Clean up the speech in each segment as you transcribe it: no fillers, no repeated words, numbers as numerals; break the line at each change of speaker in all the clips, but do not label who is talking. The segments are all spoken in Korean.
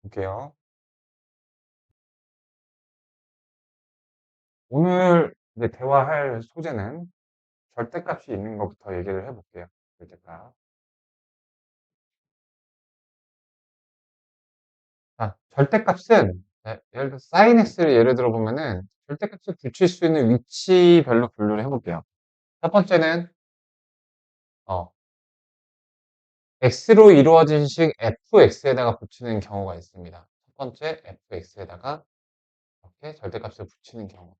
볼게요. 오늘 이제 대화할 소재는 절대값이 있는 것부터 얘기를 해볼게요. 절대값. 절대값은 예를 들어 sin x를 예를 들어 보면은 절대값을 붙일 수 있는 위치별로 분류를 해볼게요. 첫 번째는 어, x로 이루어진 식 fx에다가 붙이는 경우가 있습니다. 첫 번째 fx에다가 이렇게 절대값을 붙이는 경우.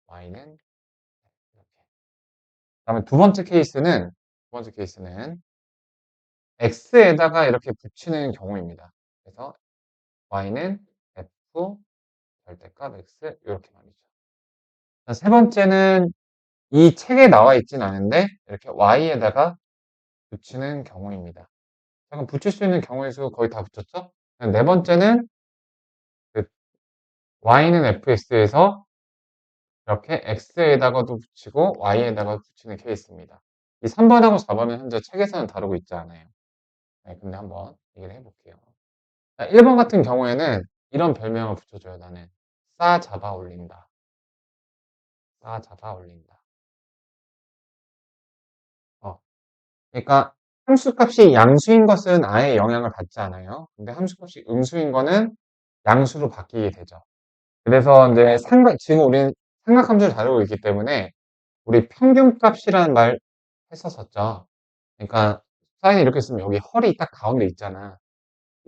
y는 이렇게. 그다음에 두 번째 케이스는 x에다가 이렇게 붙이는 경우입니다. 그래서 y는 f 절대값 x 이렇게 말이죠. 세 번째는 이 책에 나와 있진 않은데 이렇게 y에다가 붙이는 경우입니다. 잠깐 붙일 수 있는 경우의 수 거의 다 붙였죠? 네 번째는 그 y는 fx에서 이렇게 x에다가도 붙이고 y에다가 붙이는 케이스입니다. 이 3번하고 4번은 현재 책에서는 다루고 있지 않아요. 네, 근데 한번 얘기를 해볼게요. 1번 같은 경우에는 이런 별명을 붙여줘요. 나는 싸 잡아 올린다. 싸 잡아 올린다. 그러니까 함수값이 양수인 것은 아예 영향을 받지 않아요. 근데 함수값이 음수인 거는 양수로 바뀌게 되죠. 그래서 이제 지금 우리는 삼각함수를 다루고 있기 때문에 우리 평균값이라는 말 했었었죠. 그러니까 사인이 이렇게 쓰면 여기 헐이 딱 가운데 있잖아.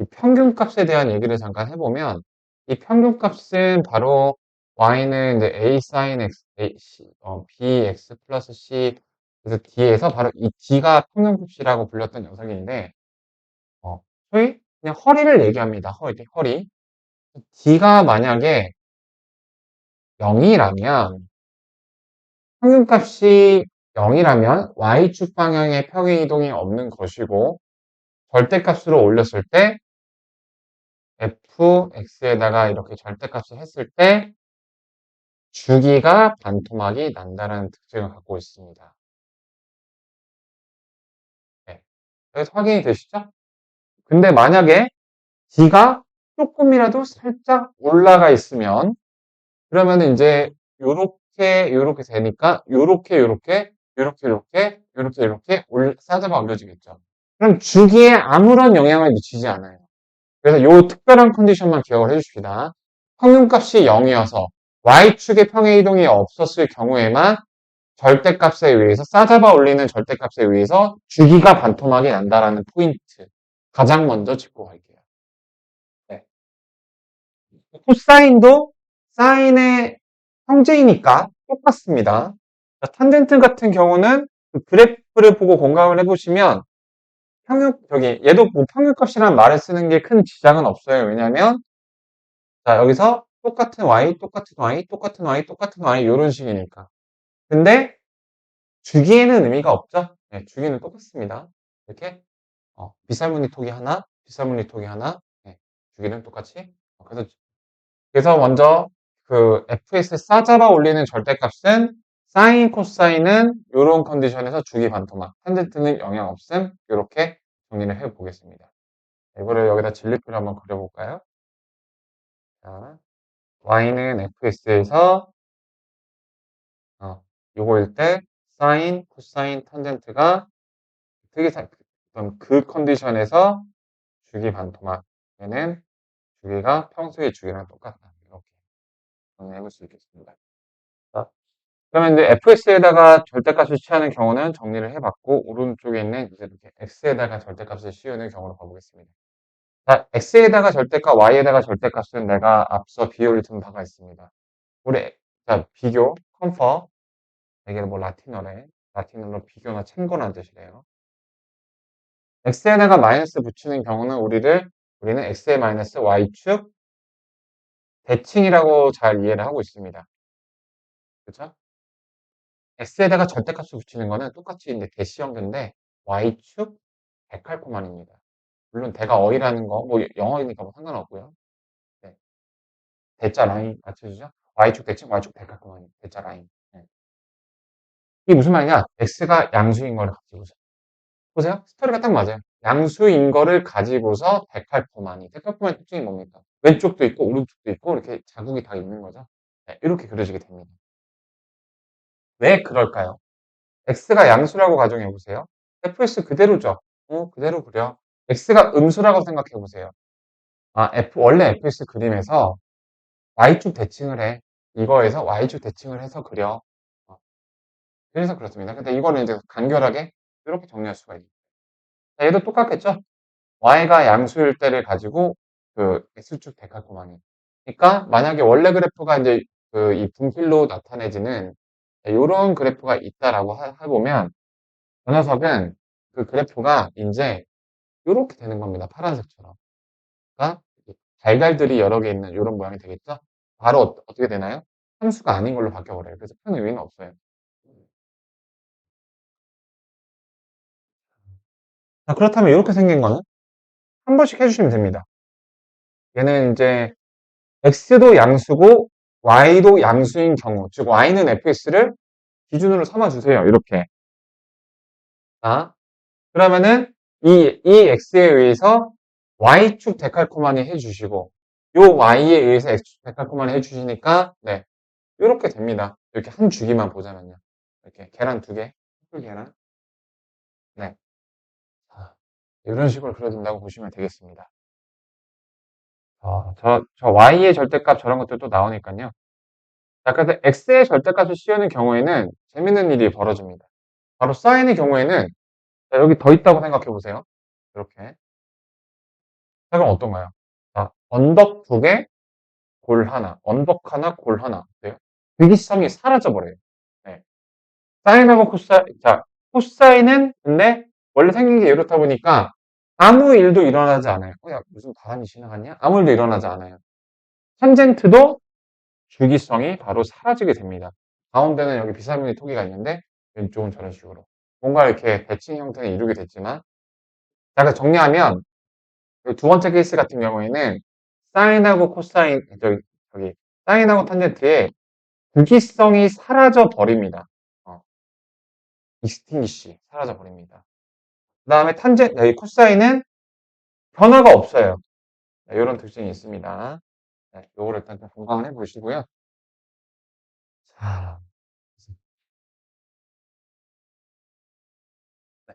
이 평균값에 대한 얘기를 잠깐 해보면 이 평균값은 바로 y는 이제 a sin x, bx 플러스 c 그래서 d에서 바로 이 d가 평균값이라고 불렸던 녀석인데 어, 소위 그냥 허리를 얘기합니다. 허리. d가 만약에 0이라면 평균값이 0이라면 y축 방향의 평행이동이 없는 것이고 절대값으로 올렸을 때 fx에다가 이렇게 절대값을 했을 때 주기가 반토막이 난다는 특징을 갖고 있습니다. 네. 그래서 확인이 되시죠? 근데 만약에 d가 조금이라도 살짝 올라가 있으면 그러면 이제 요렇게 되니까 요렇게 싸잡아 올려지겠죠. 그럼 주기에 아무런 영향을 미치지 않아요. 그래서 요 특별한 컨디션만 기억을 해주십시다. 평균값이 0이어서 y축의 평행이동이 없었을 경우에만 절대값에 의해서 싸잡아 올리는 절대값에 의해서 주기가 반토막이 난다라는 포인트 가장 먼저 짚고 갈게요. 네. 코사인도 사인의 형제이니까 똑같습니다. 탄젠트 같은 경우는 그 그래프를 보고 공감을 해보시면 얘도 뭐 평균값이라는 말을 쓰는 게 큰 지장은 없어요. 왜냐면 자, 여기서 똑같은 y, 똑같은 y, 똑같은 y, 똑같은 y 이런 식이니까. 근데 주기에는 의미가 없죠? 네, 주기는 똑같습니다. 이렇게 빗살무늬 톡이 하나, 빗살무늬 톡이 하나, 네, 주기는 똑같이. 그래서 먼저 그 fx 싸잡아 올리는 절대값은 사인, 코사인은 이런 컨디션에서 주기 반토막, 탄젠트는 영향 없음 이렇게 정리를 해보겠습니다. 이거를 여기다 진리표를 한번 그려볼까요? 자, y는 fx에서 요거일 때 사인, 코사인, 탄젠트가 특이상 그럼 그 컨디션에서 주기 반토막 얘는 주기가 평소의 주기랑 똑같다. 이렇게 정리해볼 수 있겠습니다. 자, 그러면 이제 fx에다가 절대값을 취하는 경우는 정리를 해봤고 오른쪽에 있는 이제 이렇게 x에다가 절대값을 씌우는 경우로 가보겠습니다. 자, x에다가 절대값, y에다가 절대값은 내가 앞서 비교를 둔 바가 있습니다. 우리 자 비교, 컴퍼 이게 뭐 라틴어로 비교나 참고라는 뜻이래요. x에다가 마이너스 붙이는 경우는 우리는 x의 마이너스 y축 대칭이라고 잘 이해를 하고 있습니다. 그렇죠? x에다가 절대값을 붙이는 거는 똑같이 이제 대시형인데 y축 데칼코마니입니다. 물론 대가 어이라는 거, 뭐 영어이니까 뭐 상관없고요. 네. 대자 라인 맞춰주죠? y축 대칭, y축 데칼코마니, 대자 라인. 네. 이게 무슨 말이냐? x가 양수인 걸 가지고서. 보세요. 스토리가 딱 맞아요. 양수인 거를 가지고서 데칼코마니. 데칼코마니 특징이 뭡니까? 왼쪽도 있고 오른쪽도 있고 이렇게 자국이 다 있는 거죠. 네, 이렇게 그려지게 됩니다. 왜 그럴까요? x가 양수라고 가정해 보세요. fx 그대로죠. 그대로 그려. x가 음수라고 생각해 보세요. 원래 fx 그림에서 y축 대칭을 해. 이거에서 y축 대칭을 해서 그려. 어, 그래서 그렇습니다. 근데 이거는 이제 간결하게 이렇게 정리할 수가 있어요. 자, 얘도 똑같겠죠? y가 양수일 때를 가지고 그 x축 데칼코마니. 그러니까 만약에 원래 그래프가 이제 그 이 분필로 나타내지는 이런 그래프가 있다라고 해보면 그 녀석은 그 그래프가 이제 이렇게 되는 겁니다. 파란색처럼. 그러니까 달걀들이 여러 개 있는 이런 모양이 되겠죠? 바로 어떻게 되나요? 함수가 아닌 걸로 바뀌어버려요. 그래서 큰 의미는 없어요. 자, 그렇다면 이렇게 생긴 거는 한 번씩 해주시면 됩니다. 얘는 이제 x도 양수고 y도 양수인 경우, 즉 y는 fx를 기준으로 삼아주세요. 이렇게. 자, 그러면은 이 x에 의해서 y축 데칼코마니 해주시고 요 y에 의해서 x축 데칼코마니 해주시니까 네, 이렇게 됩니다. 이렇게 한 주기만 보자면요. 이렇게 계란 두 개, 풀 계란. 네, 자, 이런 식으로 그려진다고 보시면 되겠습니다. 저 y의 절대값 저런 것들도 나오니까요. 자, 그래서 x의 절대값을 씌우는 경우에는 재밌는 일이 벌어집니다. 바로 사인의 경우에는 자, 여기 더 있다고 생각해 보세요. 이렇게. 자, 그럼 어떤가요? 자, 언덕 두 개, 골 하나. 언덕 하나, 골 하나. 어때요? 대기성이 사라져버려요. 네. 사인하고 코사인은 근데 원래 생긴 게 이렇다 보니까 아무 일도 일어나지 않아요. 야, 무슨 바람이 지나갔냐? 아무 일도 일어나지 않아요. 탄젠트도 주기성이 바로 사라지게 됩니다. 가운데는 여기 비사분의 토기가 있는데 왼쪽은 저런 식으로. 뭔가 이렇게 대칭 형태는 이루게 됐지만 자, 그래서 정리하면 두 번째 케이스 같은 경우에는 사인하고 코사인, 저기 사인하고 탄젠트의 구기성이 사라져 버립니다. 익스팅기시 사라져 버립니다. 그 다음에 여기 코사인은 변화가 없어요. 네, 이런 특징이 있습니다. 네, 요거를 일단 좀 공감을 해보시고요. 자, 네.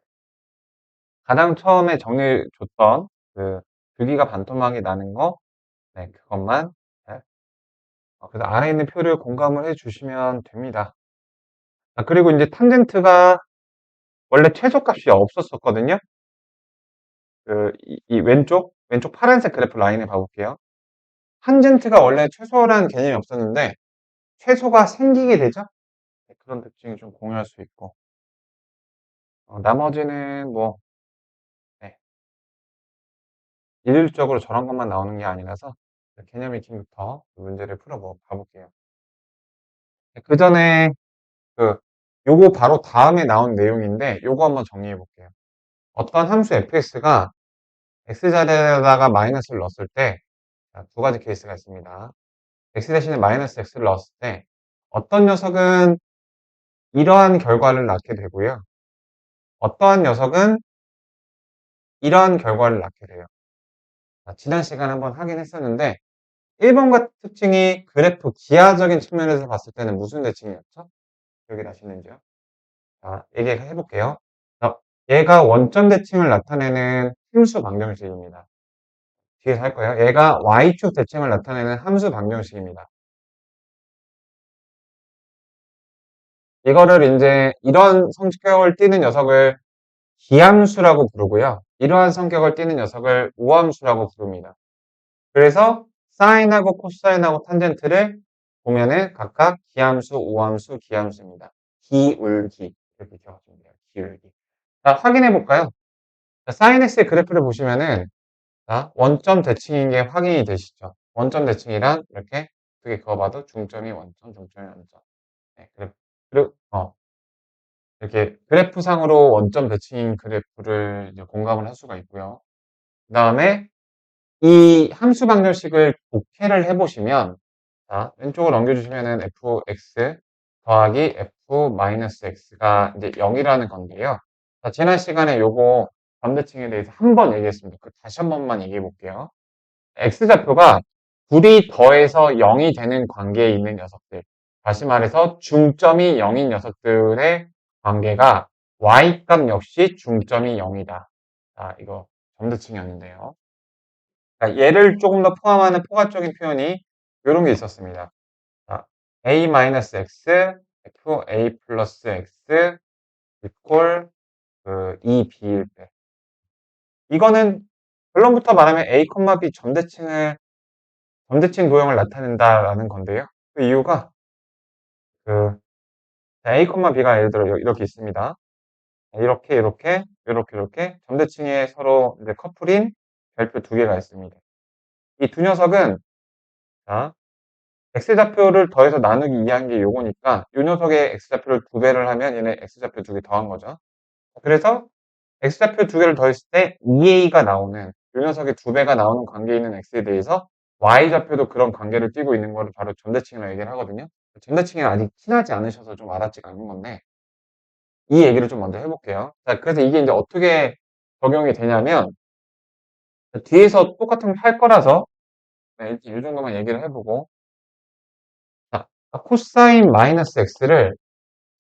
가장 처음에 정리해줬던 그 주기가 반토막이 나는 거, 네, 그것만 네. 그래서 아래 있는 표를 공감을 해주시면 됩니다. 그리고 이제 탄젠트가 원래 최소값이 없었었거든요. 이 왼쪽 파란색 그래프 라인을 봐볼게요. 탄젠트가 원래 최소라는 개념이 없었는데 최소가 생기게 되죠. 네, 그런 특징이 좀 공유할 수 있고 나머지는 뭐 네, 일률적으로 저런 것만 나오는 게 아니라서 개념 익힘부터 문제를 봐볼게요. 그 전에 요거 바로 다음에 나온 내용인데 요거 한번 정리해 볼게요. 어떤 함수 fx가 x자리에다가 마이너스를 넣었을 때 두 가지 케이스가 있습니다. x 대신에 마이너스 x를 넣었을 때 어떤 녀석은 이러한 결과를 낳게 되고요. 어떠한 녀석은 이러한 결과를 낳게 돼요. 지난 시간에 한번 하긴 했었는데 1번 같은 특징이 그래프 기하적인 측면에서 봤을 때는 무슨 대칭이었죠? 기억이 나시는지요? 자, 얘기해 볼게요. 얘가 원점 대칭을 나타내는 함수 방정식입니다. 뒤에서 할 거예요. 얘가 y축 대칭을 나타내는 함수 방정식입니다. 이거를 이제 이런 성격을 띠는 녀석을 기함수라고 부르고요. 이러한 성격을 띠는 녀석을 우함수라고 부릅니다. 그래서 사인하고 코사인하고 탄젠트를 보면은 각각 기함수, 우함수, 기함수입니다. 기울기 이렇게 기억하시면 돼요. 기울기. 자, 확인해 볼까요? 사인 x의 그래프를 보시면은 자, 원점 대칭인 게 확인이 되시죠? 원점 대칭이란 이렇게 어떻게 그어봐도 중점이 원점, 중점이 원점. 네, 그리고 이렇게 그래프상으로 원점 대칭인 그래프를 이제 공감을 할 수가 있고요. 그 다음에 이 함수 방정식을 독해를 해보시면 자, 왼쪽으로 넘겨주시면은 fx 더하기 f-x가 이제 0이라는 건데요. 자, 지난 시간에 요거 반대층에 대해서 한 번 얘기했습니다. 다시 한 번만 얘기해 볼게요. X좌표가 둘이 더해서 0이 되는 관계에 있는 녀석들. 다시 말해서 중점이 0인 녀석들의 관계가 Y값 역시 중점이 0이다. 자, 이거 점대칭이었는데요. 자, 얘를 조금 더 포함하는 포괄적인 표현이 이런 게 있었습니다. 자, A-X, FA 플러스 X, equal 2B일 때. 이거는 결론부터 말하면 A, B 점대칭 도형을 나타낸다라는 건데요. 그 이유가 그 A, B가 예를 들어 이렇게 있습니다. 이렇게 점대칭에 서로 이제 커플인 별표 두 개가 있습니다. 이 두 녀석은 자, X좌표를 더해서 나누기 2한 게 요거니까 이 녀석의 X좌표를 두 배를 하면 얘네 X좌표 두 개 더한 거죠. 그래서 X좌표 두 개를 더했을 때 2A가 나오는 이 녀석의 두 배가 나오는 관계에 있는 X에 대해서 Y좌표도 그런 관계를 띠고 있는 거를 바로 점대칭이라고 얘기를 하거든요. 점대칭이 아직 친하지 않으셔서 좀 알았지가 않는 건데 이 얘기를 좀 먼저 해볼게요. 자, 그래서 이게 이제 어떻게 적용이 되냐면 뒤에서 똑같은 거 할 거라서 네, 이 정도만 얘기를 해보고 자, 코사인 마이너스 X를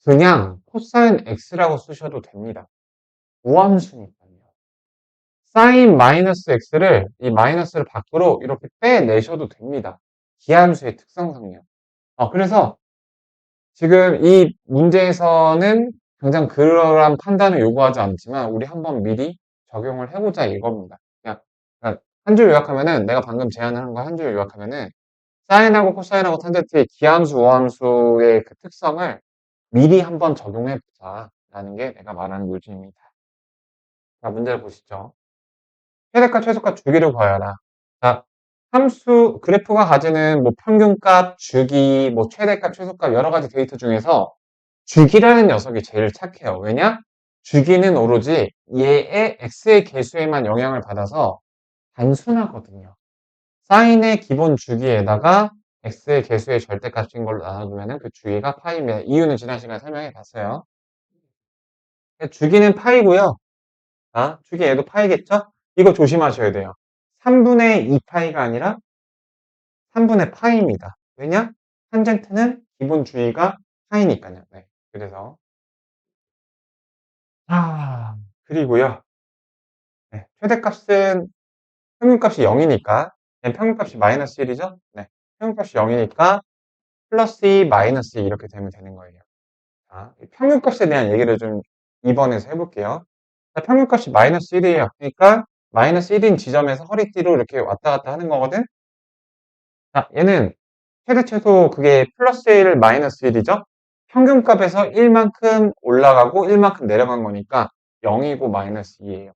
그냥 코사인 X라고 쓰셔도 됩니다. 우함수니까요. 사인 마이너스 X를 이 마이너스를 밖으로 이렇게 빼내셔도 됩니다. 기함수의 특성상요. 그래서 지금 이 문제에서는 당장 그러한 판단을 요구하지 않지만 우리 한번 미리 적용을 해보자 이겁니다. 그냥 한 줄 요약하면은 내가 방금 제안한 거 한 줄 요약하면은 사인하고 코사인하고 탄젠트의 기함수, 우함수의 그 특성을 미리 한번 적용해보자 라는 게 내가 말하는 요지입니다. 자, 문제를 보시죠. 최대값, 최소값 주기를 구하여라. 자, 함수, 그래프가 가지는 뭐 평균값, 주기, 뭐 최대값, 최소값 여러 가지 데이터 중에서 주기라는 녀석이 제일 착해요. 왜냐? 주기는 오로지 얘의 x의 개수에만 영향을 받아서 단순하거든요. 사인의 기본 주기에다가 x의 개수의 절대값인 걸로 나눠두면 그 주기가 파이입니다. 이유는 지난 시간에 설명해 봤어요. 주기는 파이고요. 주기 얘도 파이겠죠? 이거 조심하셔야 돼요. 3분의 2파이가 아니라 3분의 파이입니다. 왜냐? 탄젠트는 기본 주기가 파이니까요. 네. 그래서 그리고요. 네, 최대값은 평균값이 0이니까 평균값이 마이너스 1이죠? 네. 평균값이 0이니까 플러스 2, 마이너스 2 이렇게 되면 되는 거예요. 자, 평균값에 대한 얘기를 좀 2번에서 해볼게요. 자, 평균값이 마이너스 1이에요. 그러니까 마이너스 1인 지점에서 허리띠로 이렇게 왔다 갔다 하는 거거든? 자, 얘는 최대 최소 그게 플러스 1, 마이너스 1이죠? 평균값에서 1만큼 올라가고 1만큼 내려간 거니까 0이고 마이너스 2예요.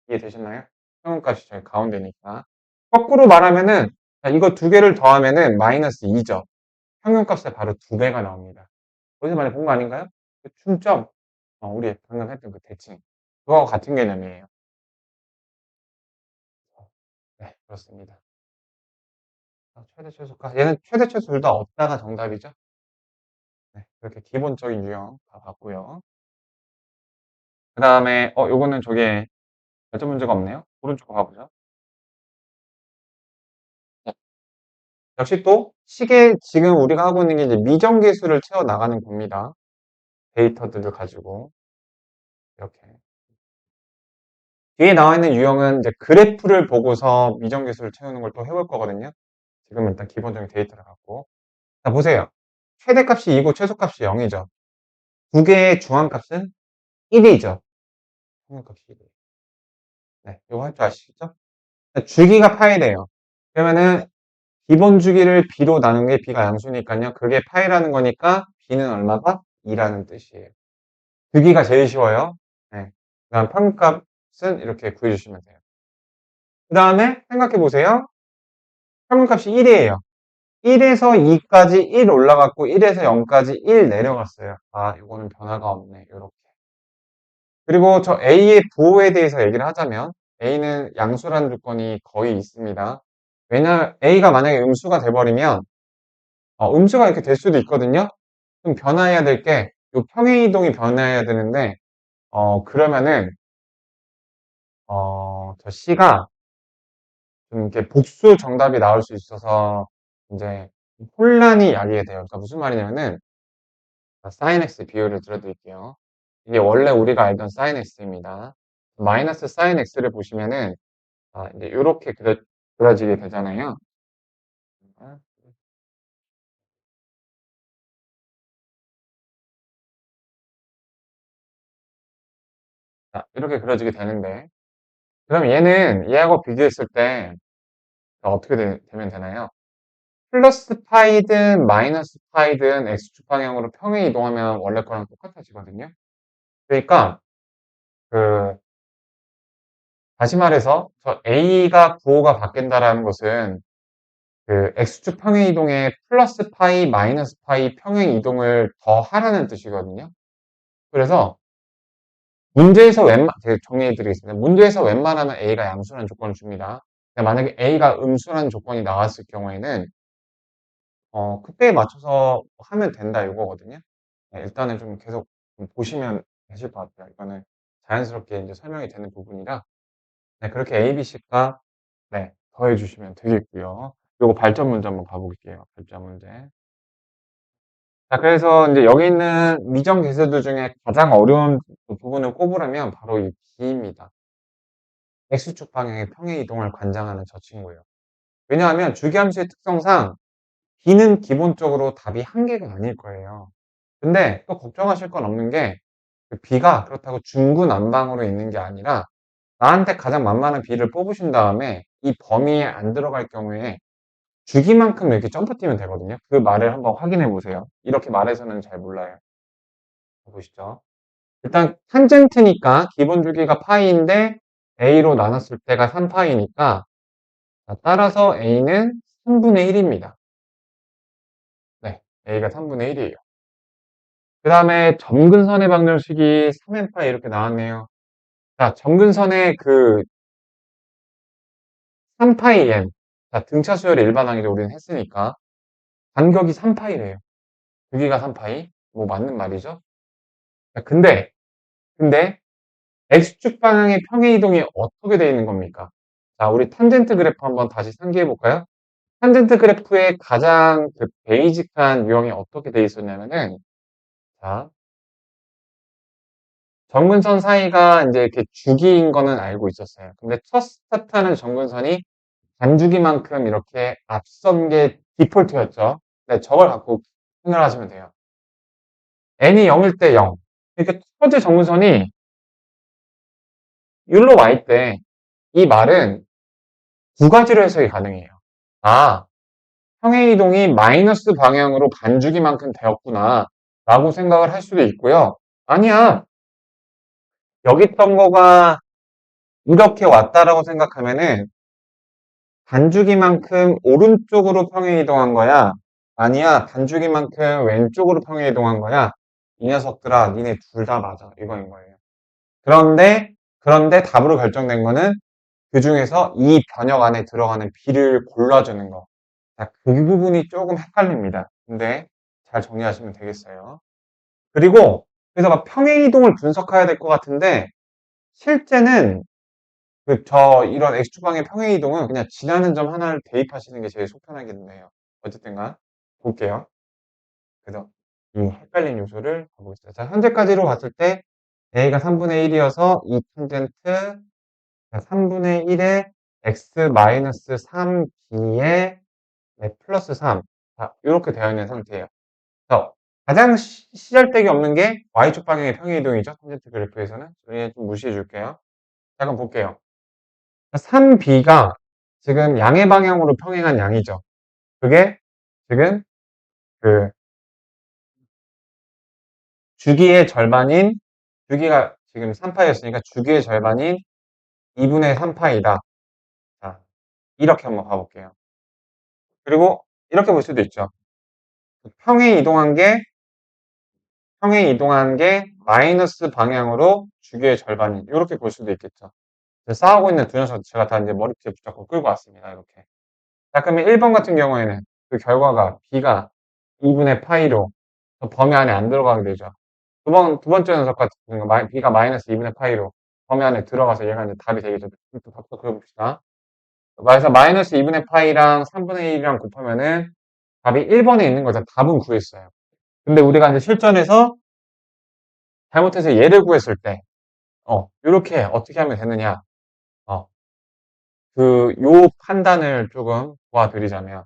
이해되셨나요? 평균값이 저기 가운데니까. 거꾸로 말하면은 이거 두 개를 더하면은 마이너스 2죠. 평균값에 바로 두 배가 나옵니다. 어디서 많이 본 거 아닌가요? 그 충점, 우리 방금 했던 그 대칭. 그거와 같은 개념이에요. 네, 그렇습니다. 최대 최소가. 얘는 최대 최소 둘 다 없다가 정답이죠. 네, 그렇게 기본적인 유형 다 봤고요. 그 다음에, 요거는 저게 결정 문제가 없네요. 오른쪽 거 가보죠. 네. 역시 또 시계 지금 우리가 하고 있는 게 이제 미정계수를 채워 나가는 겁니다. 데이터들을 가지고 이렇게 뒤에 나와 있는 유형은 이제 그래프를 보고서 미정계수를 채우는 걸 또 해볼 거거든요. 지금 일단 기본적인 데이터를 갖고 자 보세요. 최대값이 2고 최소값이 0이죠. 두 개의 중앙값은 1이죠. 평균값이 1이에요. 네, 이거 할 줄 아시죠? 주기가 파이래요. 그러면은 기본 주기를 b로 나눈 게 b가 양수니까요. 그게 파이라는 거니까 b는 얼마가? 2라는 뜻이에요. 주기가 제일 쉬워요. 네. 그 다음 평균값은 이렇게 구해주시면 돼요. 그 다음에 생각해 보세요. 평균값이 1이에요. 1에서 2까지 1 올라갔고 1에서 0까지 1 내려갔어요. 이거는 변화가 없네. 이렇게. 그리고 저 A의 부호에 대해서 얘기를 하자면 A는 양수라는 조건이 거의 있습니다. 왜냐 A가 만약에 음수가 돼버리면 음수가 이렇게 될 수도 있거든요. 좀 변화해야 될 게 이 평행 이동이 변화해야 되는데 그러면은, 저 C가 좀 이렇게 복수 정답이 나올 수 있어서 이제 혼란이 야기게 돼요. 그러니까 무슨 말이냐면은, sin x 비율을 들어드릴게요. 이게 원래 우리가 알던 sin x입니다. 마이너스 sin x를 보시면은, 이제 이렇게 그려지게 되잖아요. 자, 이렇게 그려지게 되는데, 그럼 얘는 얘하고 비교했을 때 어떻게 면 되나요? 플러스 파이든 마이너스 파이든 x축 방향으로 평행 이동하면 원래 거랑 똑같아지거든요. 그러니까 그 다시 말해서 저 a가 9호가 바뀐다라는 것은 그 x축 평행 이동에 플러스 파이 마이너스 파이 평행 이동을 더 하라는 뜻이거든요. 그래서 문제에서 제가 정리해 드리겠습니다. 문제에서 웬만하면 a가 양수라는 조건을 줍니다. 만약에 a가 음수라는 조건이 나왔을 경우에는 그때에 맞춰서 하면 된다 이거거든요. 네, 일단은 좀 계속 좀 보시면 되실 것 같아요. 이거는 자연스럽게 이제 설명이 되는 부분이라. 네, 그렇게 A, B, C가 네, 더해 주시면 되겠고요. 요거 발전 문제 한번 가볼게요. 발전 문제. 자, 그래서 이제 여기 있는 미정 계수들 중에 가장 어려운 부분을 꼽으라면 바로 이 B입니다. X축 방향의 평행 이동을 관장하는 저 친구예요. 왜냐하면 주기함수의 특성상 B는 기본적으로 답이 한 개가 아닐 거예요. 근데 또 걱정하실 건 없는 게 B가 그렇다고 중구난방으로 있는 게 아니라 나한테 가장 만만한 B를 뽑으신 다음에 이 범위에 안 들어갈 경우에 주기만큼 이렇게 점프 뛰면 되거든요. 그 말을 한번 확인해 보세요. 이렇게 말해서는 잘 몰라요. 보시죠. 일단 탄젠트니까 기본 주기가 파이인데 A로 나눴을 때가 3파이니까 따라서 A는 3분의 1입니다. 네, A가 3분의 1이에요. 그 다음에 점근선의 방정식이 3n파이 이렇게 나왔네요. 자, 점근선의 그 3파이 n. 자, 등차 수열의 일반항이죠. 우리는 했으니까. 간격이 3파이래요. 크기가 3파이. 뭐 맞는 말이죠. 자, 근데 X축 방향의 평행 이동이 어떻게 되어 있는 겁니까? 자, 우리 탄젠트 그래프 한번 다시 상기해 볼까요? 탄젠트 그래프의 가장 그 베이직한 유형이 어떻게 되어 있었냐면은, 자, 정근선 사이가 이제 이렇게 주기인 거는 알고 있었어요. 근데 첫 스타트하는 정근선이 반주기만큼 이렇게 앞선 게 디폴트였죠. 네, 저걸 갖고 생각하시면 돼요. n이 0일 때 0. 이렇게 첫 번째 정근선이 율로 와 있대. 이 말은 두 가지로 해석이 가능해요. 아, 평행이동이 마이너스 방향으로 반주기만큼 되었구나 라고 생각을 할 수도 있고요. 아니야, 여기 있던 거가 이렇게 왔다라고 생각하면은 반주기만큼 오른쪽으로 평행이동한 거야? 아니야, 반주기만큼 왼쪽으로 평행이동한 거야? 이 녀석들아, 니네 둘 다 맞아. 이거인 거예요. 그런데 답으로 결정된 거는 그 중에서 이 변형 안에 들어가는 B를 골라주는 거. 자, 그 부분이 조금 헷갈립니다. 근데 잘 정리하시면 되겠어요. 그리고 그래서 막 평행이동을 분석해야 될 것 같은데 실제는 이런 X축방의 평행이동은 그냥 지나는 점 하나를 대입하시는 게 제일 속편하겠네요. 어쨌든간 볼게요. 그래서 이 헷갈린 요소를 가보겠습니다. 자, 현재까지로 봤을 때 A가 3분의 1이어서 이 탄젠트 3분의 1에 x-3b에 플러스 3. 자, 이렇게 되어 있는 상태예요. 자, 가장 시잘데기 없는 게 y축 방향의 평행이동이죠. 탄젠트 그래프에서는. 저희 좀 무시해 줄게요. 잠깐 볼게요. 3b가 지금 양의 방향으로 평행한 양이죠. 그게 지금 그 주기의 절반인, 주기가 지금 3파이였으니까 주기의 절반인 2분의 3파이다. 자, 이렇게 한번 봐볼게요. 그리고 이렇게 볼 수도 있죠. 평행 이동한 게 마이너스 방향으로 주기의 절반인, 이렇게 볼 수도 있겠죠. 싸우고 있는 두 녀석 제가 다 이제 머리띠에 붙잡고 끌고 왔습니다. 이렇게. 자, 그러면 1번 같은 경우에는 그 결과가 b가 2분의 파이로 범위 안에 안 들어가게 되죠. 두 번째 녀석 같은 경우, b가 마이너스 2분의 파이로 범위 안에 들어가서 얘가 이제 답이 되겠죠. 또 답도 그려봅시다. 그래서 마이너스 2분의 파이랑 3분의 1이랑 곱하면은 답이 1번에 있는 거죠. 답은 구했어요. 근데 우리가 이제 실전에서 잘못해서 얘를 구했을 때, 요렇게 어떻게 하면 되느냐. 어, 요 판단을 조금 도와드리자면,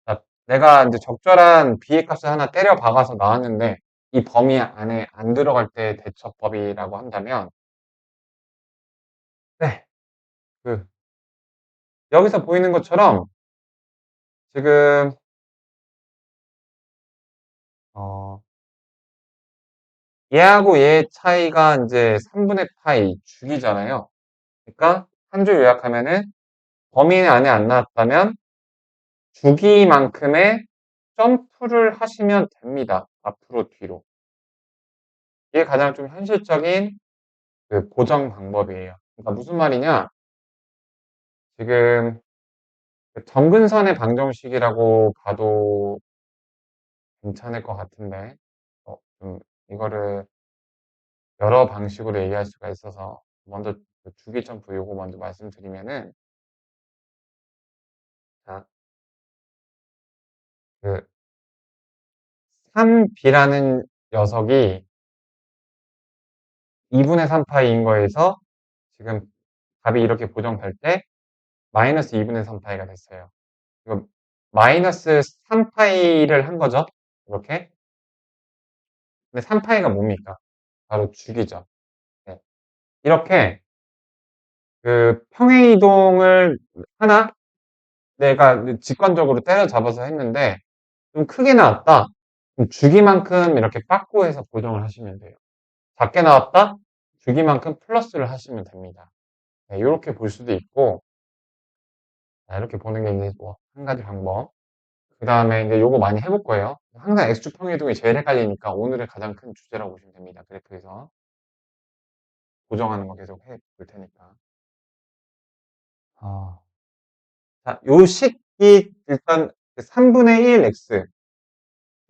자, 내가 이제 적절한 b의 값을 하나 때려 박아서 나왔는데, 이 범위 안에 안 들어갈 때 대처법이라고 한다면, 네, 그, 여기서 보이는 것처럼, 지금, 어, 얘하고 얘의 차이가 이제 3분의 파이 죽이잖아요. 그러니까, 한 줄 요약하면은, 범위 안에 안 나왔다면, 주기만큼의 점프를 하시면 됩니다. 앞으로 뒤로. 이게 가장 좀 현실적인 그 보정 방법이에요. 그러니까 무슨 말이냐? 지금 그 점근선의 방정식이라고 봐도 괜찮을 것 같은데, 좀 이거를 여러 방식으로 얘기할 수가 있어서 먼저 그 주기 점프 요거 먼저 말씀드리면은, 자, 그 3b라는 녀석이 2분의 3파이인 거에서 지금 답이 이렇게 보정될 때 마이너스 2분의 3파이가 됐어요. 이거 마이너스 3파이를 한 거죠. 이렇게. 근데 3파이가 뭡니까? 바로 주기죠. 네. 이렇게 그 평행 이동을 하나 내가 직관적으로 때려잡아서 했는데 좀 크게 나왔다. 그럼 주기만큼 이렇게 빠꾸해서 고정을 하시면 돼요. 작게 나왔다? 주기만큼 플러스를 하시면 됩니다. 네, 이렇게 볼 수도 있고, 자, 이렇게 보는 게 이제 뭐 한 가지 방법. 그 다음에 이제 요거 많이 해볼 거예요. 항상 X축 평행이동이 제일 헷갈리니까 오늘의 가장 큰 주제라고 보시면 됩니다. 그래프에서 고정하는 거 계속 해 볼 테니까. 자, 요 식이 일단 3분의 1 X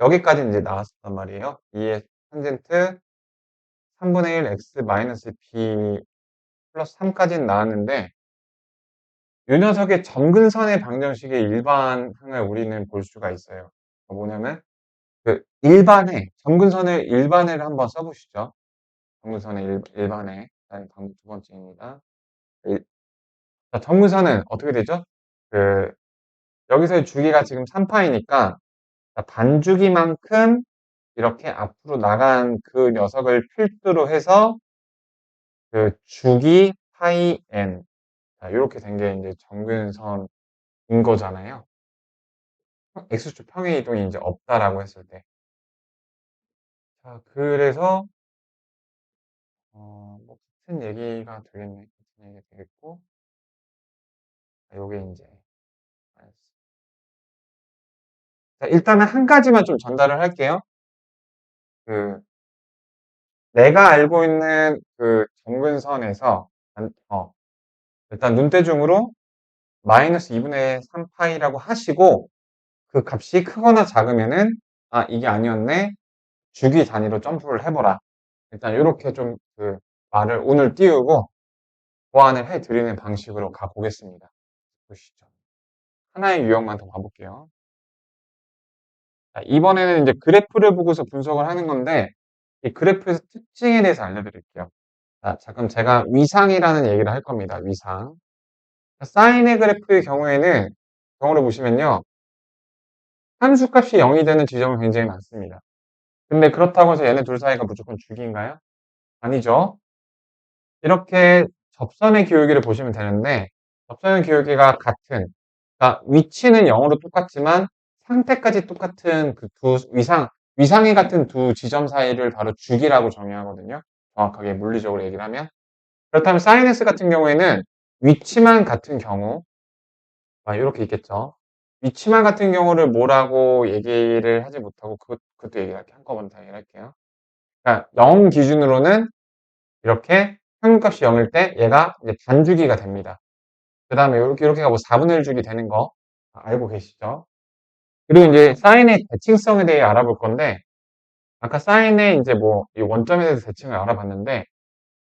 여기까지 이제 나왔었단 말이에요. 2의 탄젠트 3분의 1 X 마이너스 B 플러스 3까지는 나왔는데 이 녀석의 점근선의 방정식의 일반항을 우리는 볼 수가 있어요. 뭐냐면 그 일반의 점근선의 일반을 한번 써보시죠. 점근선의 일반의 두 번째입니다. 자, 점근선은 어떻게 되죠? 그 여기서의 주기가 지금 3파이니까 반주기만큼 이렇게 앞으로 나간 그 녀석을 필두로 해서 그 주기 파이 n 이렇게 된 게 이제 점근선인 거잖아요. x축 평행 이동이 이제 없다라고 했을 때. 자, 그래서 뭐 같은 얘기가 되겠네. 같은 얘기가 되겠고, 요게 이제 자, 일단은 한 가지만 좀 전달을 할게요. 그 내가 알고 있는 그 점근선에서 일단 눈대중으로 마이너스 2분의 3파이라고 하시고 그 값이 크거나 작으면은 이게 아니었네. 주기 단위로 점프를 해보라. 일단 이렇게 좀 그 말을 오늘 띄우고 보완을 해드리는 방식으로 가보겠습니다. 보시죠. 하나의 유형만 더 봐볼게요. 자, 이번에는 이제 그래프를 보고서 분석을 하는 건데 이 그래프에서 특징에 대해서 알려드릴게요. 자, 그럼 제가 위상이라는 얘기를 할 겁니다. 위상. 사인의 그래프의 경우를 보시면요. 함수값이 0이 되는 지점은 굉장히 많습니다. 근데 그렇다고 해서 얘네 둘 사이가 무조건 주기인가요? 아니죠. 이렇게 접선의 기울기를 보시면 되는데 접선의 기울기가 같은 그러니까 위치는 0으로 똑같지만 상태까지 똑같은 그 두 위상이 같은 두 지점 사이를 바로 주기라고 정의하거든요. 정확하게 물리적으로 얘기를 하면. 그렇다면 사인 S 같은 경우에는 위치만 같은 경우 이렇게 있겠죠. 위치만 같은 경우를 뭐라고 얘기를 하지 못하고 그것도 얘기할게요. 한꺼번에 다 얘기할게요. 그러니까 0 기준으로는 이렇게 평균값이 0일 때 얘가 이제 단주기가 됩니다. 그 다음에 이렇게 가고 4분의 1 주기 되는 거 알고 계시죠? 그리고 이제 사인의 대칭성에 대해 알아볼 건데 아까 사인의 이제 뭐, 이 원점에 대해서 대칭을 알아봤는데,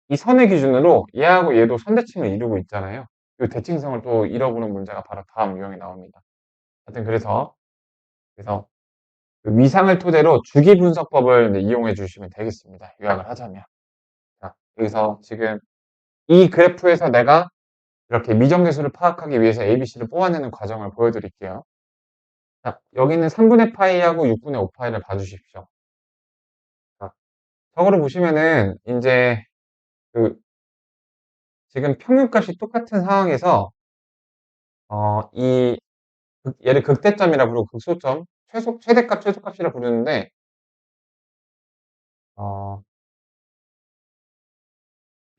이 선의 기준으로 얘하고 얘도 선대칭을 이루고 있잖아요. 이 대칭성을 또 잃어보는 문제가 바로 다음 유형에 나옵니다. 하여튼 그래서 그 위상을 토대로 주기 분석법을 이제 이용해 주시면 되겠습니다. 요약을 하자면. 자, 여기서 지금 이 그래프에서 내가 이렇게 미정계수를 파악하기 위해서 ABC를 뽑아내는 과정을 보여드릴게요. 자, 여기는 3분의 파이하고 6분의 5파이를 봐주십시오. 자, 저거를 보시면은 이제 그 지금 평균값이 똑같은 상황에서 이 얘를 극대점이라 부르고 극소점, 최대값, 최소값이라 부르는데 어,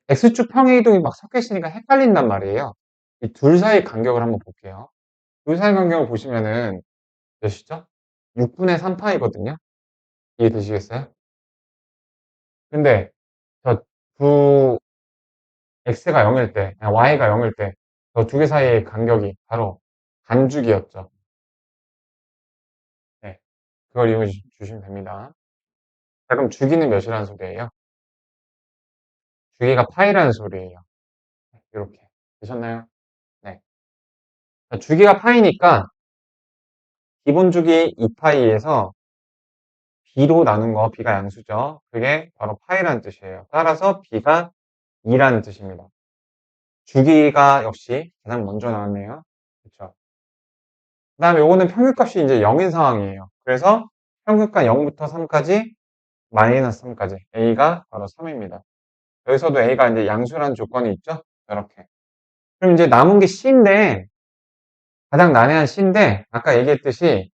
X축 평행 이동이 막 섞여 있으니까 헷갈린단 말이에요. 이 둘 사이 간격을 한번 볼게요. 둘 사이 간격을 보시면은 몇이죠? 6분의 3파이거든요. 이해되시겠어요? 근데 저 두 x가 0일 때, y가 0일 때, 저 두 개 사이의 간격이 바로 간죽이었죠. 네, 그걸 이용해 주시면 됩니다. 자, 그럼 주기는 몇이라는 소리예요? 주기가 파이라는 소리예요. 이렇게 되셨나요? 네. 자, 주기가 파이니까 기본 주기 2파이에서 b로 나눈 거, b가 양수죠. 그게 바로 파이라는 뜻이에요. 따라서 b가 2라는 뜻입니다. 주기가 역시 가장 먼저 나왔네요. 그렇죠. 그 다음에 요거는 평균값이 이제 0인 상황이에요. 그래서 평균값 0부터 3까지 마이너스 3까지 a가 바로 3입니다. 여기서도 a가 이제 양수라는 조건이 있죠. 이렇게. 그럼 이제 남은 게 c인데 가장 난해한 c인데 아까 얘기했듯이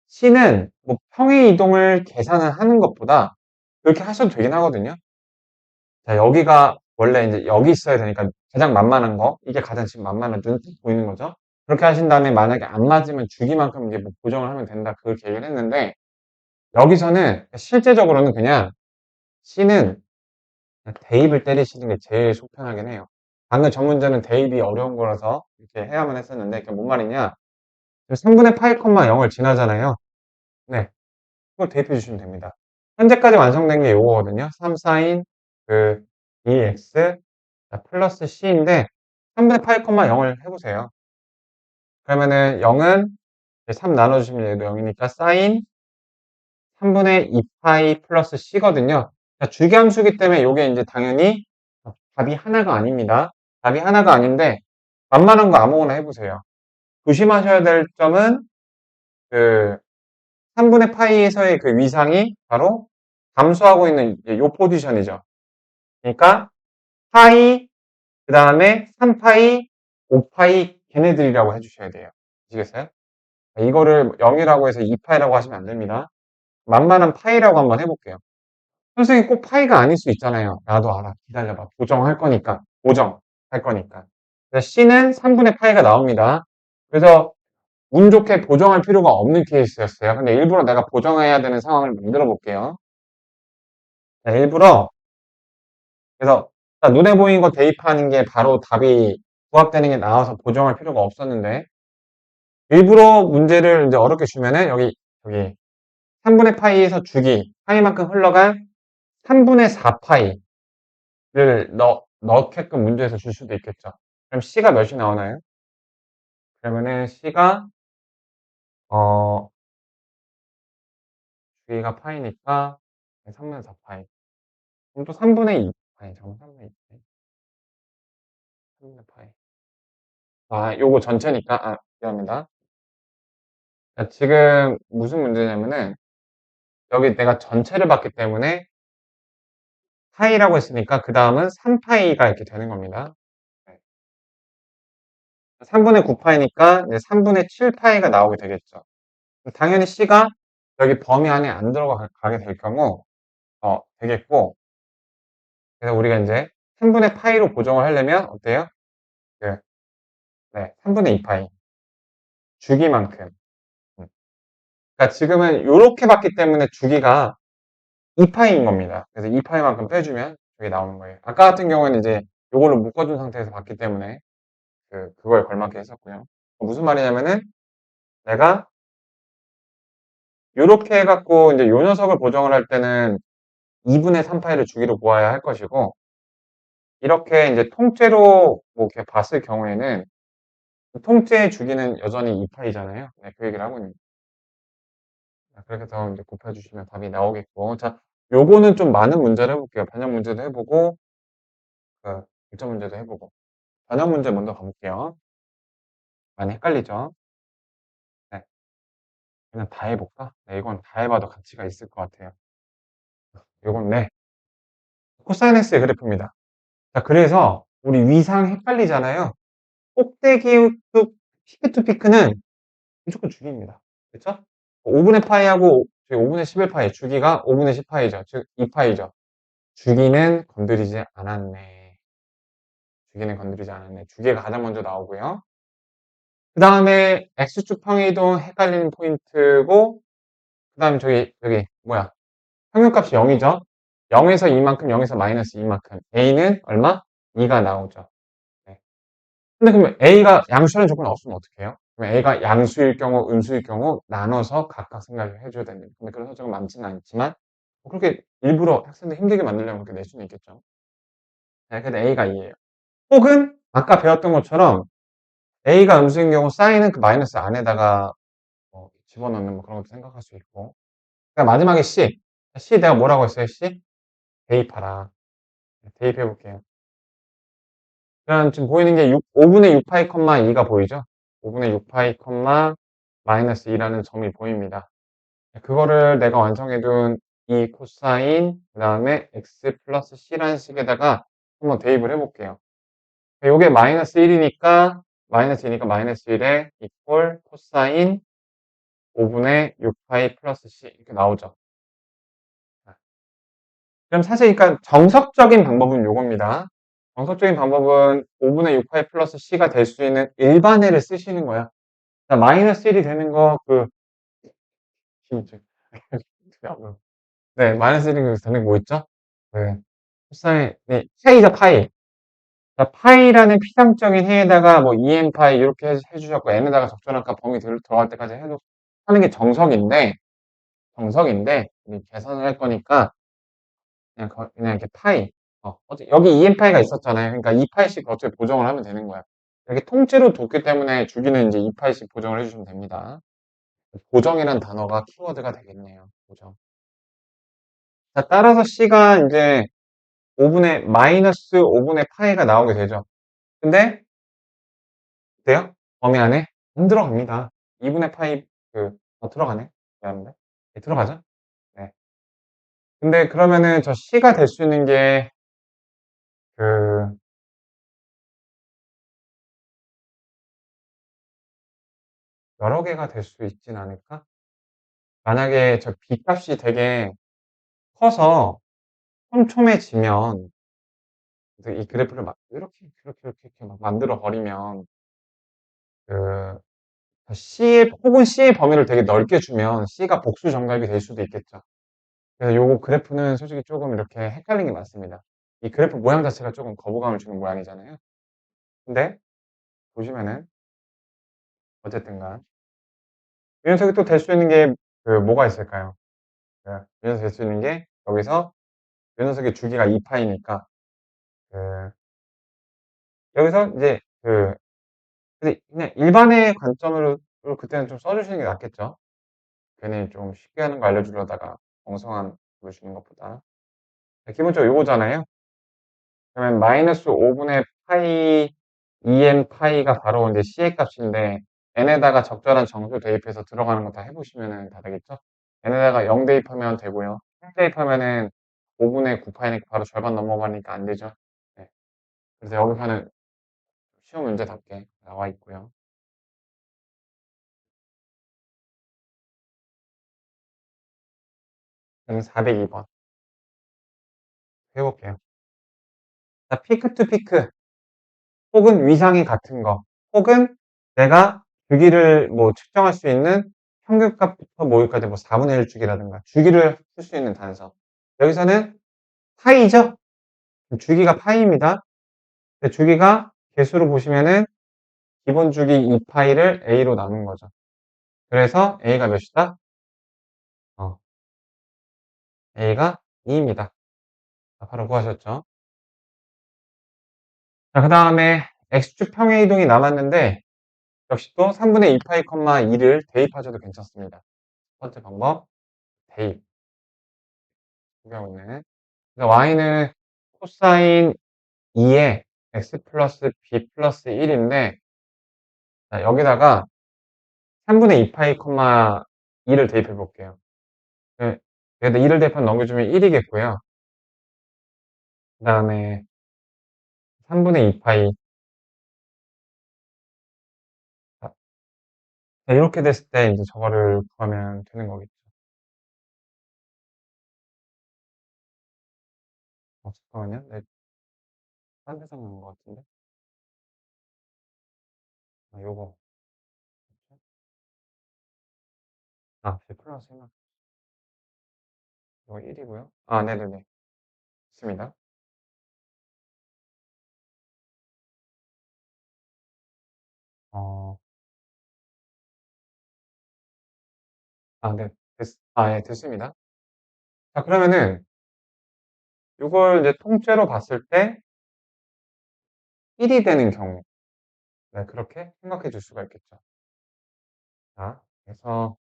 c는 뭐 평행 이동을 계산을 하는 것보다 그렇게 하셔도 되긴 하거든요. 자, 여기가 원래 이제 여기 있어야 되니까 가장 만만한 거, 이게 가장 지금 만만한 눈에 보이는 거죠. 그렇게 하신 다음에 만약에 안 맞으면 주기만큼 이제 뭐 고정을 하면 된다. 그렇게 얘기를 했는데, 여기서는 실제적으로는 그냥 C는 대입을 때리시는 게 제일 속편하긴 해요. 방금 전 문제는 대입이 어려운 거라서 이렇게 해야만 했었는데, 그게 뭔 말이냐. 3분의 파이 콤마 0을 지나잖아요. 네. 그걸 대입해 주시면 됩니다. 현재까지 완성된 게 요거거든요. 3 사인 그 2x 플러스 c인데 3분의 8,0을 해보세요. 그러면은 0은 3 나눠주시면 얘도 0이니까 사인 3분의 2파이 플러스 c거든요. 주기함수기 때문에 요게 이제 당연히 답이 하나가 아닙니다. 답이 하나가 아닌데 만만한 거 아무거나 해보세요. 조심하셔야 될 점은 그 3분의 파이에서의 그 위상이 바로 감소하고 있는 요 포지션이죠. 그러니까 파이 그 다음에 3파이, 5파이 걔네들이라고 해주셔야 돼요. 아시겠어요? 이거를 0이라고 해서 2파이라고 하시면 안 됩니다. 만만한 파이라고 한번 해볼게요. 선생님 꼭 파이가 아닐 수 있잖아요. 나도 알아. 기다려봐. 보정할 거니까. 보정할 거니까. 그래서 C는 3분의 파이가 나옵니다. 그래서 운 좋게 보정할 필요가 없는 케이스였어요. 근데 일부러 내가 보정해야 되는 상황을 만들어 볼게요. 자, 일부러 그래서 눈에 보이는 거 대입하는 게 바로 답이 부합되는 게 나와서 보정할 필요가 없었는데 일부러 문제를 이제 어렵게 주면은 여기 3분의 파이에서 주기 파이만큼 흘러간 3분의 4파이를 넣게끔 문제에서 줄 수도 있겠죠. 그럼 C가 몇이 나오나요? 그러면은 C가 주기가 파이니까 3분의 4파이. 그럼 또 3분의 2. 아니 잠깐 3분의 2. 3분의 파이. 아, 요거 전체니까 미안합니다. 지금 무슨 문제냐면은 여기 내가 전체를 봤기 때문에 파이라고 했으니까 그 다음은 3파이가 이렇게 되는 겁니다. 3분의 9파이니까 이제 3분의 7파이가 나오게 되겠죠. 당연히 C가 여기 범위 안에 안 들어가게 될 경우 되겠고 그래서 우리가 이제 3분의 파이로 고정을 하려면 어때요? 그, 네, 3분의 2파이 주기만큼 그러니까 지금은 이렇게 봤기 때문에 주기가 2파이인 겁니다. 그래서 2파이만큼 빼주면 이게 나오는 거예요. 아까 같은 경우에는 이제 이걸로 묶어준 상태에서 봤기 때문에 그거에 걸맞게 했었고요. 무슨 말이냐면은 내가 요렇게 해갖고 이제 요 녀석을 보정을 할 때는 2분의 3 파이를 주기로 모아야 할 것이고, 이렇게 이제 통째로 뭐 이렇게 봤을 경우에는 통째의 주기는 여전히 2파이잖아요. 네, 그 얘기를 하고 있는 거예요. 그렇게 해서 이제 곱해주시면 답이 나오겠고. 자, 요거는 좀 많은 문제를 해볼게요. 변형 문제도 해보고, 그, 일정 문제도 해보고. 변형 문제 먼저 가볼게요. 많이 헷갈리죠? 네. 그냥 다 해볼까? 네, 이건 다 해봐도 가치가 있을 것 같아요. 요건 네. 코사인 X의 그래프입니다. 자, 그래서 우리 위상 헷갈리잖아요. 꼭대기 피크 투 피크는 무조건 주기입니다. 그쵸? 5분의 파이하고 5분의 11파이, 주기가 5분의 10파이죠. 즉 2파이죠. 주기는 건드리지 않았네. 주기는 건드리지 않았네. 주기가 가장 먼저 나오고요. 그 다음에 X축 평이동 헷갈리는 포인트고, 그 다음에 저기 뭐야, 평균값이 0이죠. 0에서 2만큼, 0에서 마이너스 2만큼. A는 얼마? 2가 나오죠. 네. 근데 그러면 A가 양수라는 조건이 없으면 어떡해요? 그러면 A가 양수일 경우, 음수일 경우 나눠서 각각 생각을 해줘야 됩니다. 근데 그런 설정은 많지는 않지만 뭐 그렇게 일부러 학생들 힘들게 만들려면 그렇게 낼 수는 있겠죠. 네, 근데 A가 2예요. 혹은 아까 배웠던 것처럼 A가 음수인 경우 사인은 그 마이너스 안에다가 집어넣는 뭐 그런 것도 생각할 수 있고. 그러니까 마지막에 C. C 내가 뭐라고 했어요? C? 대입하라. 대입해 볼게요. 그럼 지금 보이는 게 5분의 6파이, 2가 보이죠? 5분의 6파이, 마이너스 2라는 점이 보입니다. 그거를 내가 완성해둔 이 코사인, 그 다음에 x 플러스 c라는 식에다가 한번 대입을 해볼게요. 요게 마이너스 1이니까, 마이너스 2니까 마이너스 1에 이퀄 코사인 5분의 6파이 플러스 c 이렇게 나오죠. 그럼 사실 그러니까 정석적인 방법은 요겁니다. 정석적인 방법은 5분의 6파이 플러스 c가 될 수 있는 일반해를 쓰시는 거야. 자, 마이너스 1이 되는 거, 네, 마이너스 1이 되는 거 뭐 있죠? 네. 코사인, 네, 파이죠, 파이. 자, 파이라는 피상적인 해에다가 뭐 2n 파이 이렇게 해주셨고, n에다가 적절한 값 범위 들어갈 때까지 하는 게 정석인데, 우리 계산을 할 거니까, 그냥 이렇게 파이. 여기 2n 파이가 있었잖아요. 그러니까 2파이씩 어차피 보정을 하면 되는 거야. 이렇게 통째로 뒀기 때문에 주기는 이제 2파이씩 보정을 해주시면 됩니다. 보정이란 단어가 키워드가 되겠네요. 보정. 자, 따라서 C가 이제 5분의, 마이너스 5분의 파이가 나오게 되죠. 근데, 어때요? 범위 안에? 안 들어갑니다. 2분의 파이, 들어가네. 미안한데. 네, 들어가죠? 네. 근데 그러면은 저 C가 될 수 있는 게, 그, 여러 개가 될 수 있진 않을까? 만약에 저 B 값이 되게 커서 촘촘해지면, 이 그래프를 막 이렇게 막 만들어 버리면, 그, 혹은 C의 범위를 되게 넓게 주면 C가 복수 정답이 될 수도 있겠죠. 그래서 요거 그래프는 솔직히 조금 이렇게 헷갈린 게 많습니다. 이 그래프 모양 자체가 조금 거부감을 주는 모양이잖아요. 근데 보시면은 어쨌든간 이 녀석이 또 될 수 있는 게 뭐가 있을까요? 이 녀석 될 수 있는 게 여기서 이 녀석의 주기가 2파이니까 여기서 이제 근데 그냥 일반의 관점으로 그때는 좀 써주시는 게 낫겠죠. 괜히 좀 쉽게 하는 거 알려주려다가 엉성한 걸 주는 것보다. 기본적으로 요거잖아요. 그러면 마이너스 5분의 파이 2n 파이가 바로 이제 c의 값인데 n에다가 적절한 정수 대입해서 들어가는 거 다 해보시면 다 되겠죠? n에다가 0 대입하면 되고요. 1 대입하면은 5분의 9파이니까 바로 절반 넘어가니까 안 되죠? 네. 그래서 여기서는 쉬운 문제답게 나와 있고요. 그럼 402번 해볼게요. 자, 피크 투 피크 혹은 위상이 같은 거 혹은 내가 주기를 뭐 측정할 수 있는 평균값부터 모일까지 뭐 4분의 1 주기라든가 주기를 쓸 수 있는 단서. 여기서는 파이죠? 주기가 파이입니다. 주기가 개수로 보시면은 기본 주기 2파이를 A로 나눈 거죠. 그래서 A가 몇이다? A가 2입니다. 바로 구하셨죠? 자, 그 다음에 X축 평행 이동이 남았는데, 역시 또 3분의 2파이, 2를 대입하셔도 괜찮습니다. 첫 번째 방법, 대입. 이 경우는. Y는 코사인 2에 X 플러스 B 플러스 1인데, 자, 여기다가 3분의 2파이, 2를 대입해 볼게요. 여기다 2를 대입하면 넘겨주면 1이겠고요. 그 다음에 3분의 2파이. 이렇게 됐을 때 이제 저거를 구하면 되는 거겠죠. 잠깐만요. 네, 딴 데서 나온 것 같은데. 요거. B 플러스 1. 이거 1이고요. 네네네. 있습니다. 어, 네. 예, 됐습니다. 자, 그러면은, 이걸 이제 통째로 봤을 때 1이 되는 경우. 네, 그렇게 생각해 줄 수가 있겠죠. 자, 그래서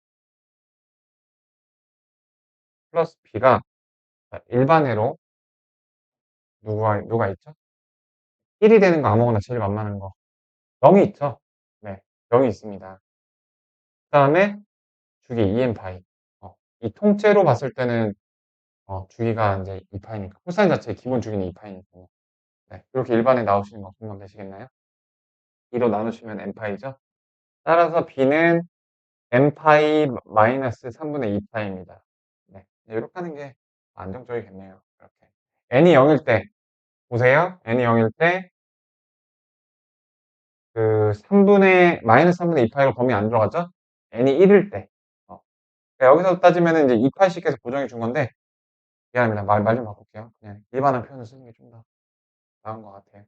플러스 B가 일반회로 누가 있죠? 1이 되는 거 아무거나 제일 만만한 거. 0이 있죠? 네, 0이 있습니다. 그 다음에 주기 2n 파이. 이 통째로 봤을 때는 주기가 이제 2파이니까 코사인 자체의 기본 주기는 2파이니까 네, 이렇게 일반에 나오시는 거 공감 되시겠나요? 2로 나누시면 n파이죠? 따라서 b는 n파이 마이너스 3분의 2파이입니다. 네, 이렇게 하는 게 안정적이겠네요. 이렇게 n이 0일 때 보세요. n이 0일 때 그 3분의 마이너스 3분의 2파이로 범위 안 들어가죠? n이 1일 때 그러니까 여기서 따지면 이제 2파이씩해서 보정해 준 건데 미안합니다. 말 좀 바꿀게요. 그냥 일반한 표현을 쓰는 게 좀 더 나은 것 같아요.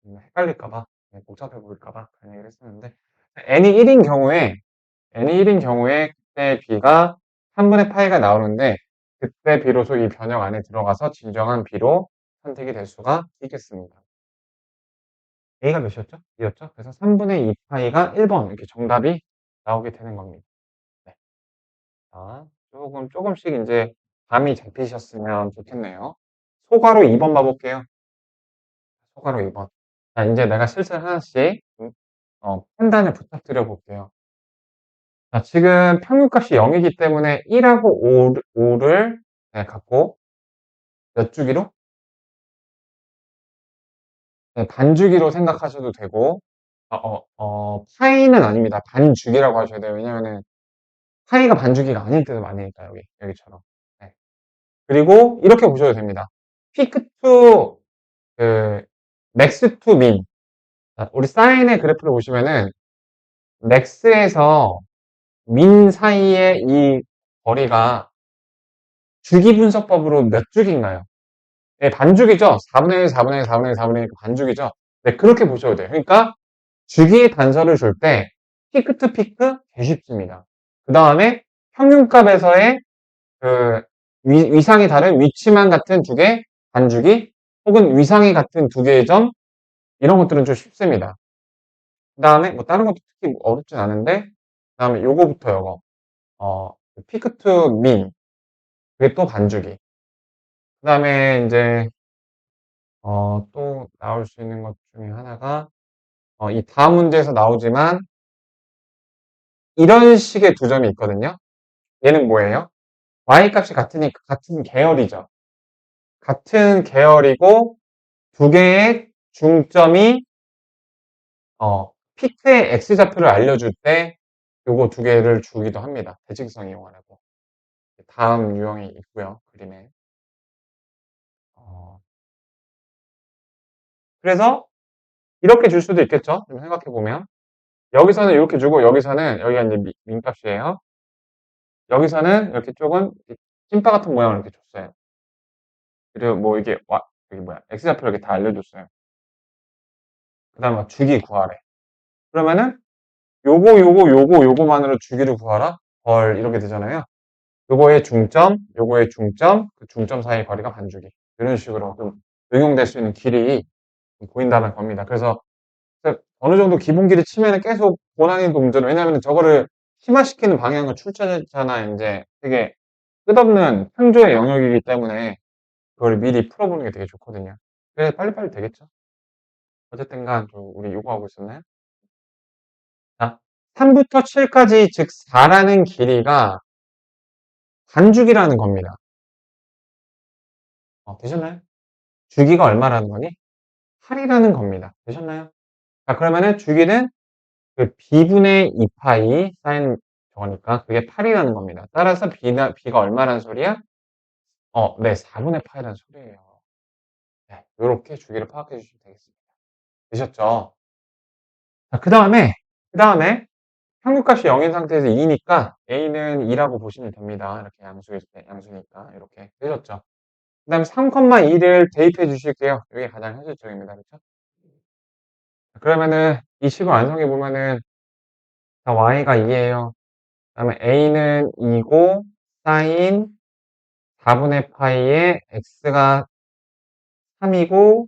헷갈릴까봐, 복잡해 보일까봐 그런 얘기를 했었는데, n이 1인 경우에, 그때 b가 3분의 파이가 나오는데, 그때 비로소 이 변형 안에 들어가서 진정한 b로 선택이 될 수가 있겠습니다. a가 몇이었죠? 2였죠? 그래서 3분의 2파이가 1번, 이렇게 정답이 나오게 되는 겁니다. 네. 자, 조금씩 이제 감이 잡히셨으면 좋겠네요. 소괄호 2번 봐볼게요. 소괄호 2번. 자, 이제 내가 실수를 하나씩 판단을 부탁드려 볼게요. 자, 지금 평균값이 0이기 때문에 1하고 5를 갖고 몇 주기로? 네, 반주기로 생각하셔도 되고, 파이는 아닙니다. 반주기라고 하셔야 돼요. 왜냐면은 파이가 반주기가 아닌 뜻은 아니니까, 여기처럼. 네. 그리고 이렇게 보셔도 됩니다. 피크 투, 그, 맥스 투 민. 우리 사인의 그래프를 보시면은, 맥스에서 민 사이의 이 거리가 주기분석법으로 몇 주기인가요? 네, 반주기죠? 4분의 1, 4분의 1, 4분의 1, 4분의 1 반주기죠? 네, 그렇게 보셔도 돼요. 그러니까 주기의 단서를 줄 때 피크 투 피크 개 쉽습니다. 그 다음에 평균값에서의 그 위상이 다른 위치만 같은 두 개 반주기 혹은 위상이 같은 두 개의 점 이런 것들은 좀 쉽습니다. 그 다음에 뭐 다른 것도 특히 어렵진 않은데 그 다음에 요거부터 요거 피크 투 민 그게 또 반주기. 그 다음에 이제 또 나올 수 있는 것 중에 하나가 이 다음 문제에서 나오지만 이런 식의 두 점이 있거든요. 얘는 뭐예요? y값이 같으니까 같은 계열이죠. 같은 계열이고 두 개의 중점이 피트의 x좌표를 알려줄 때 요거 두 개를 주기도 합니다. 대칭성 이용하라고. 다음 유형이 있고요. 그림에. 그래서 이렇게 줄 수도 있겠죠. 좀 생각해보면. 여기서는 이렇게 주고 여기서는 여기가 이제 민값이에요. 여기서는 이렇게 쪽은 찐빠 같은 모양을 이렇게 줬어요. 그리고 뭐 이게 여기 뭐야 x좌표 이렇게 다 알려줬어요. 그 다음에 주기 구하래. 그러면은 요거만으로 주기를 구하라? 헐 이렇게 되잖아요. 요거의 중점, 요거의 중점, 그 중점 사이의 거리가 반주기. 이런 식으로 좀 응용될 수 있는 길이 보인다는 겁니다. 그래서 어느 정도 기본기를 치면은 계속 고난이도 문제로, 왜냐면 저거를 심화시키는 방향을 출제했잖아. 이제 되게 끝없는 창조의 영역이기 때문에 그걸 미리 풀어보는 게 되게 좋거든요. 그래, 빨리빨리 되겠죠. 어쨌든 간, 우리 요구하고 있었나요? 자, 3부터 7까지, 즉 4라는 길이가 반주기라는 겁니다. 되셨나요? 주기가 얼마라는 거니? 8이라는 겁니다. 되셨나요? 자, 그러면은 주기는 그 b분의 2파이 사인 저거니까 그게 8이라는 겁니다. 따라서 b가 얼마라는 소리야? 네, 4분의 파이라는 소리예요. 네, 이렇게 주기를 파악해 주시면 되겠습니다. 되셨죠? 자, 그 다음에 평균값이 0인 상태에서 2니까 a는 2라고 보시면 됩니다. 이렇게 양수일 때, 양수니까 이렇게 되셨죠? 그 다음에 3,2를 대입해 주실게요. 이게 가장 현실적입니다. 그렇죠? 그러면은 이 식을 완성해 보면은 y가 2예요. 그 다음에 a는 2고 사인 4분의 파이에 x가 3이고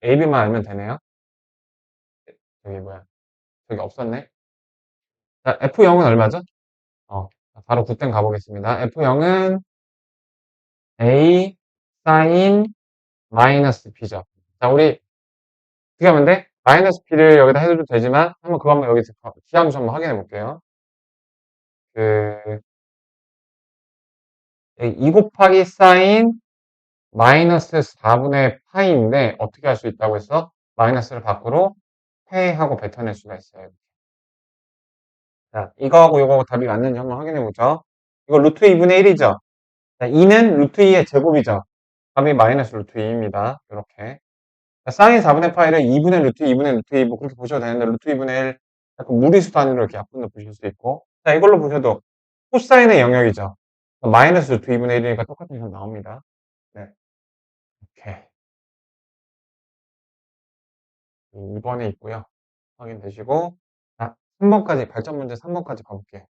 ab만 알면 되네요. 저기 뭐야, 저기 없었네. 자, f0은 얼마죠? 바로 9땡 가보겠습니다. f0은 a 사인 마이너스 b죠. 자, 우리 어떻게 하면 돼? 마이너스 b를 여기다 해도 되지만 한번 그거 한번 여기서 기하함수 한번 확인해 볼게요. 그 2 곱하기 사인 마이너스 4분의 파이인데 어떻게 할 수 있다고 했어? 마이너스를 밖으로 회하고 뱉어낼 수가 있어요. 자, 이거하고 이거하고 답이 맞는지 한번 확인해 보죠. 이거 루트 2분의 1이죠. 자, 2는 루트 2의 제곱이죠. 답이 마이너스 루트 2입니다. 이렇게. 자, 사인 4분의 파이를 2분의 루트 2분의 루트 2, 뭐 그렇게 보셔도 되는데 루트 2분의 1 약간 무리수 단위로 이렇게 약분도 보실 수 있고. 자, 이걸로 보셔도 코사인의 영역이죠. 마이너스 루트 2분의 1이니까 똑같은 점 나옵니다. 네. 이렇게. 2번에 있고요. 확인되시고. 자, 3번까지, 발전 문제 3번까지 가볼게요.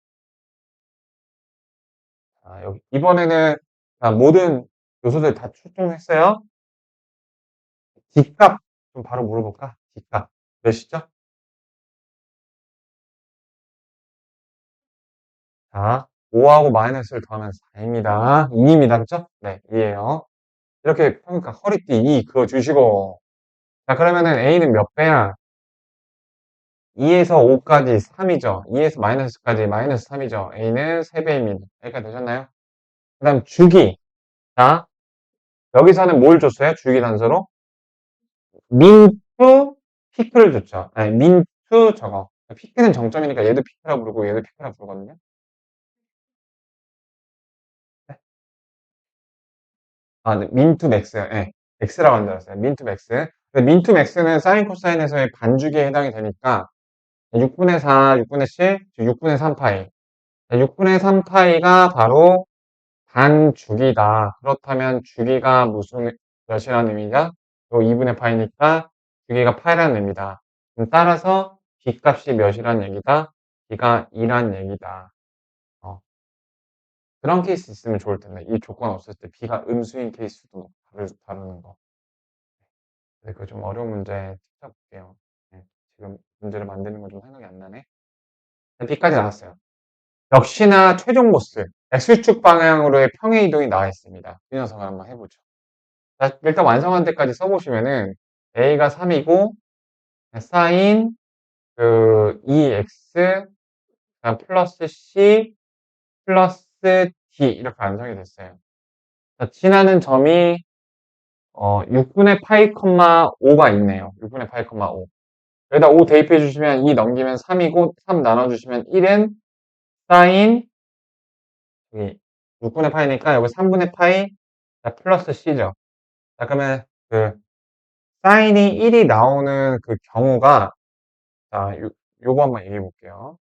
자, 여기, 이번에는 모든 요소들 다 출동했어요. D값 좀 바로 물어볼까? D값 몇이죠? 자, 5하고 마이너스를 더하면 4입니다. 2입니다. 그쵸? 네, 2예요. 이렇게 그러니까 허리띠 2 그거 주시고. 자, 그러면은 A는 몇 배야? 2에서 5까지 3이죠. 2에서 마이너스까지 마이너스 3이죠. A는 3배입니다. 여기까지 되셨나요? 그 다음 주기. 자, 여기서는 뭘 줬어요? 주기 단서로? 민투 피크를 줬죠. 아니, 민투 저거. 피크는 정점이니까 얘도 피크라 부르고 얘도 피크라 부르거든요. 네. 네, 민투 맥스. 네, X라고 한 줄 알았어요. 민투 맥스. 민투 맥스는 사인 코사인에서의 반주기에 해당이 되니까 6분의 4, 6분의 7, 6분의 3파이. 6분의 3파이가 바로 반주기다. 그렇다면 주기가 무슨 몇이라는 의미냐? 요 2분의 파이니까 주기가 파이라는 의미다. 따라서 B값이 몇이라는 얘기다? B가 2란 얘기다. 어, 그런 케이스 있으면 좋을 텐데 이 조건 없을 때 B가 음수인 케이스도 다루는 거. 네, 그거 좀 어려운 문제 찾아볼게요. 네, 지금 문제를 만드는 건 좀 생각이 안 나네. 네, B까지 나왔어요. 역시나 최종 보스 X축 방향으로의 평행 이동이 나와 있습니다. 이 녀석을 한번 해보죠. 자, 일단 완성한 데까지 써보시면은 A가 3이고 사인 그 2x 플러스 c 플러스 d 이렇게 완성이 됐어요. 자, 지나는 점이 6분의 파이, 5가 있네요. 6분의 파이, 5. 여기다 5 대입해 주시면 2 넘기면 3이고 3 나눠주시면 1은 사인 여기 6분의 파이니까 여기 3분의 파이 자, 플러스 c죠. 자, 그러면 그 사인이 1이 나오는 그 경우가 자, 요거 한번 얘기해 볼게요.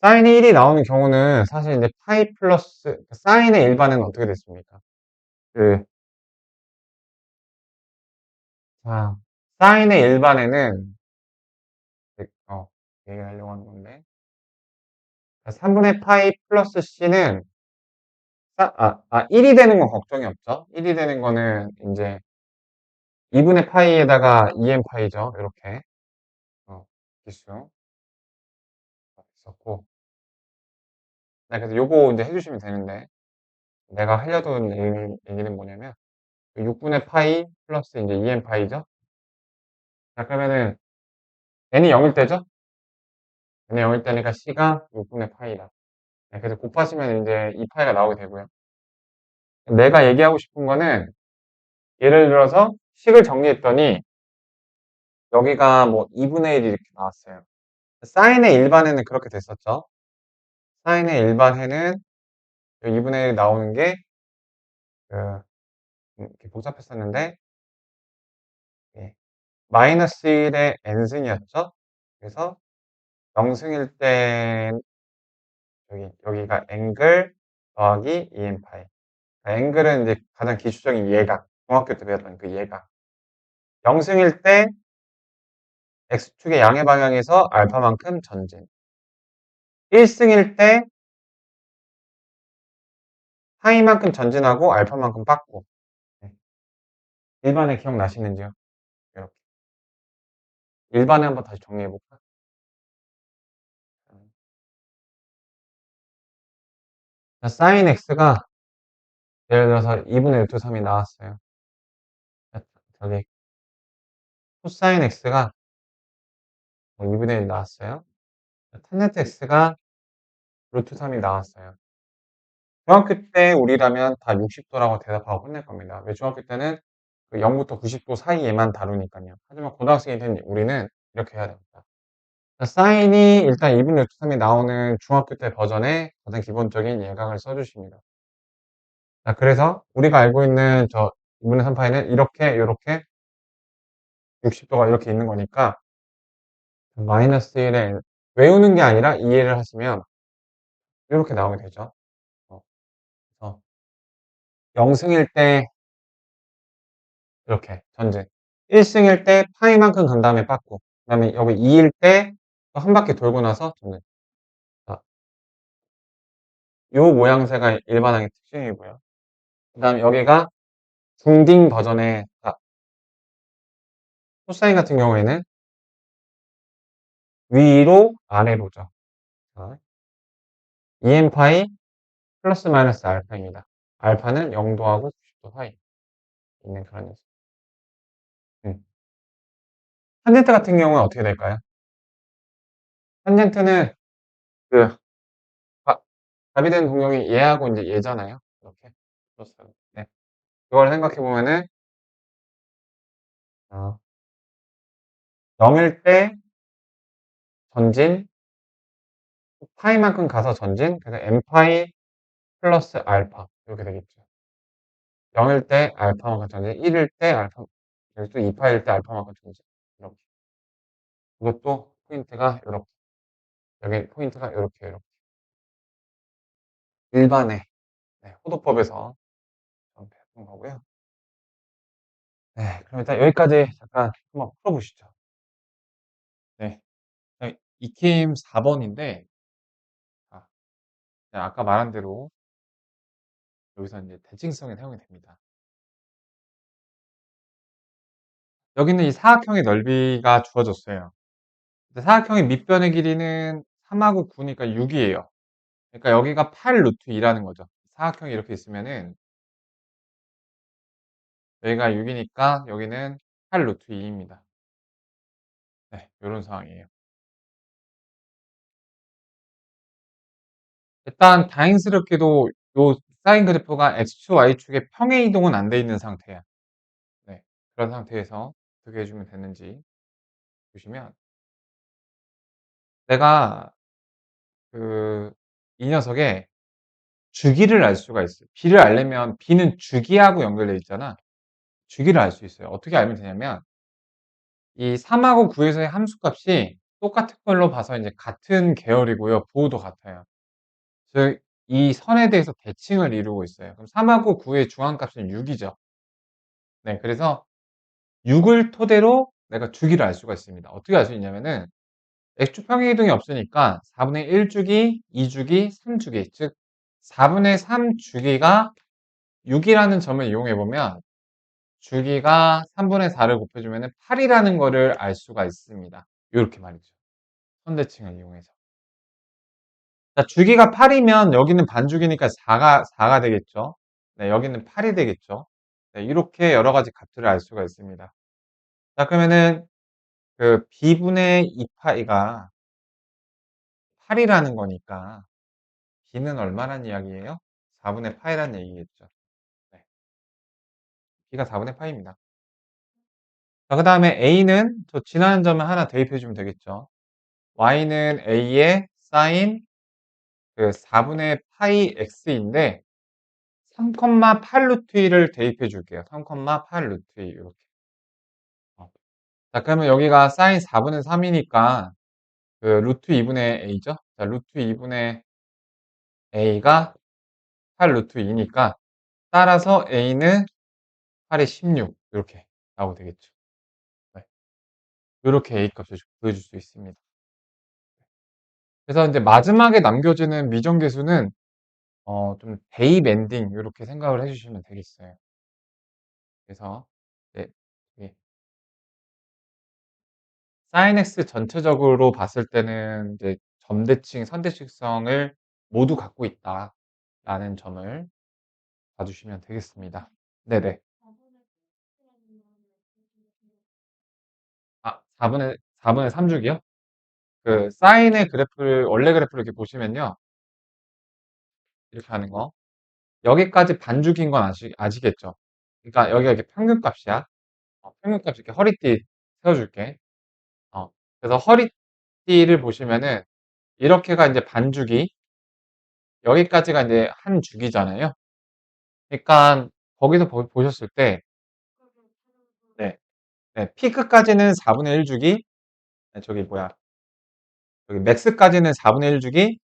사인이 1이 나오는 경우는 사실 이제 파이 플러스 사인의 일반은 어떻게 됐습니까? 그 자, 사인의 일반에는 얘기하려고 하는 건데 3분의 파이 플러스 c는 1이 되는 건 걱정이 없죠. 1이 되는 거는 이제 2분의 파이에다가 2n 파이죠. 이렇게 기수 있었고. 네, 그래서 요거 이제 해주시면 되는데 내가 하려던 얘기는 뭐냐면 6분의 파이 플러스 이제 2n 파이죠. 자, 그러면은 n이 0일 때죠? n이 0일 때니까 c가 6분의 파이다. 네, 그래서 곱하시면 이제 2파이가 나오게 되고요. 내가 얘기하고 싶은 거는 예를 들어서 식을 정리했더니 여기가 뭐 2분의 1이 이렇게 나왔어요. 사인의 일반에는 그렇게 됐었죠. 사인의 일반에는 2분의 1이 나오는 게 이렇게 복잡했었는데 예, 마이너스 1의 n승이었죠. 그래서 0승일 땐 여기가 앵글 더하기 2n 파이. 앵글은 이제 가장 기초적인 예각, 중학교 때 배웠던 그 예각. 0승일 때 x축의 양의 방향에서 알파만큼 전진. 1승일 때 파이만큼 전진하고 알파만큼 빡고. 네. 일반에 기억나시는지요? 이렇게. 일반에 한번 다시 정리해볼까? 사인 x가 예를 들어서 2분의 루트 3이 나왔어요. 저기 코사인 x가 2분의 1 나왔어요. 탄젠트 x가 루트 3이 나왔어요. 중학교 때 우리라면 다 60도라고 대답하고 끝낼 겁니다. 왜 중학교 때는 그 0부터 90도 사이에만 다루니까요. 하지만 고등학생이 된 우리는 이렇게 해야 됩니다. 사인이 일단 2분의 루트 3이 나오는 중학교 때 버전의 가장 기본적인 예각을 써주십니다. 자, 그래서 우리가 알고 있는 저 2분의 3파이는 이렇게 60도가 이렇게 있는 거니까 마이너스 1에 외우는 게 아니라 이해를 하시면 이렇게 나오게 되죠. 그래서 0승일 때 이렇게 전진. 1승일 때 파이만큼 간 다음에 빠꾸. 그 다음에 여기 2일 때 한 바퀴 돌고 나서 전진. 자, 요 모양새가 일반항의 특징이고요. 그 다음에 여기가 중딩 버전의 코사인 같은 경우에는 위로 아래로죠. 자, 2n 파이 플러스 마이너스 알파입니다. 알파는 0도하고 90도 사이 있는 그런 녀석. 탄젠트 같은 경우는 어떻게 될까요? 탄젠트는 그 답이 되는 동력이 얘하고 이제 얘잖아요. 이렇게. 네. 그걸 생각해 보면은 0일 때 전진 파이만큼 가서 전진 그래서 n파이 플러스 알파 이렇게 되겠죠. 0일 때 알파만큼 전진 1일 때 알파 여기 또 2파일 때 알파만큼 전진 이렇게. 이것도 포인트가 이렇게 여기 포인트가 이렇게 일반의 호도법에서 배웠던 거고요. 네, 그럼 일단 여기까지 잠깐 한번 풀어보시죠. 네, 이캠 4번인데 아까 말한 대로 여기서 이제 대칭성이 사용이 됩니다. 여기는 이 사각형의 넓이가 주어졌어요. 근데 사각형의 밑변의 길이는 3하고 9니까 6이에요. 그러니까 여기가 8 루트 2라는 거죠. 사각형이 이렇게 있으면은 여기가 6이니까 여기는 8 루트 2입니다. 네, 이런 상황이에요. 일단 다행스럽게도 요 사인 그래프가 x축, y축에 평행 이동은 안 돼 있는 상태야. 네, 그런 상태에서 어떻게 해주면 되는지 보시면 내가 이 녀석의 주기를 알 수가 있어요. b를 알려면 b는 주기하고 연결되어 있잖아. 주기를 알 수 있어요. 어떻게 알면 되냐면 이 3하고 9에서의 함수값이 똑같은 걸로 봐서 이제 같은 계열이고요. 부호도 같아요. 즉 이 선에 대해서 대칭을 이루고 있어요. 그럼 3하고 9의 중앙값은 6이죠. 네, 그래서 6을 토대로 내가 주기를 알 수가 있습니다. 어떻게 알 수 있냐면은 x축 평행이동이 없으니까 4분의 1주기, 2주기, 3주기, 즉 4분의 3주기가 6이라는 점을 이용해보면 주기가 3분의 4를 곱해주면 8이라는 거를 알 수가 있습니다. 이렇게 말이죠. 선대칭을 이용해서. 자, 주기가 8이면 여기는 반주기니까 4가 되겠죠. 네, 여기는 8이 되겠죠. 네, 이렇게 여러 가지 값들을 알 수가 있습니다. 자, 그러면은 그 b분의 2파이가 8이라는 거니까 b는 얼마란 이야기예요? 4분의 파이라는 얘기겠죠. 네, b가 4분의 파이입니다. 자, 그 다음에 a는 저 지나는 점을 하나 대입해 주면 되겠죠. y는 a의 사인 그 4분의 파이 x인데 3,8 루트 1을 대입해 줄게요. 3,8 루트 1 이렇게. 자, 그러면 여기가 사인 4분의 3이니까 그 루트 2분의 a죠. 자, 루트 2분의 a가 8 루트 2니까 따라서 a는 8의 16 이렇게 나오게 되겠죠. 네. 이렇게 a 값을 구해줄 수 있습니다. 그래서 이제 마지막에 남겨지는 미정계수는 좀 대입 엔딩 이렇게 생각을 해주시면 되겠어요. 그래서 네, 예. sin x 전체적으로 봤을 때는 이제 점대칭, 선대칭성을 모두 갖고 있다라는 점을 봐주시면 되겠습니다. 네네. 아, 4분의 3주기요? 그 사인의 그래프를 원래 그래프를 이렇게 보시면요, 이렇게 하는 거. 여기까지 반죽인 건 아시겠죠? 그러니까 여기가 이렇게 평균값이야. 평균값 이렇게 허리띠 세워줄게. 그래서 허리띠를 보시면은 이렇게가 이제 반죽이 여기까지가 이제 한 죽이잖아요. 그러니까 거기서 보셨을 때 네, 네, 피크까지는 4분의 1 주기, 저기 뭐야, 여기 맥스까지는 4분의 1 주기,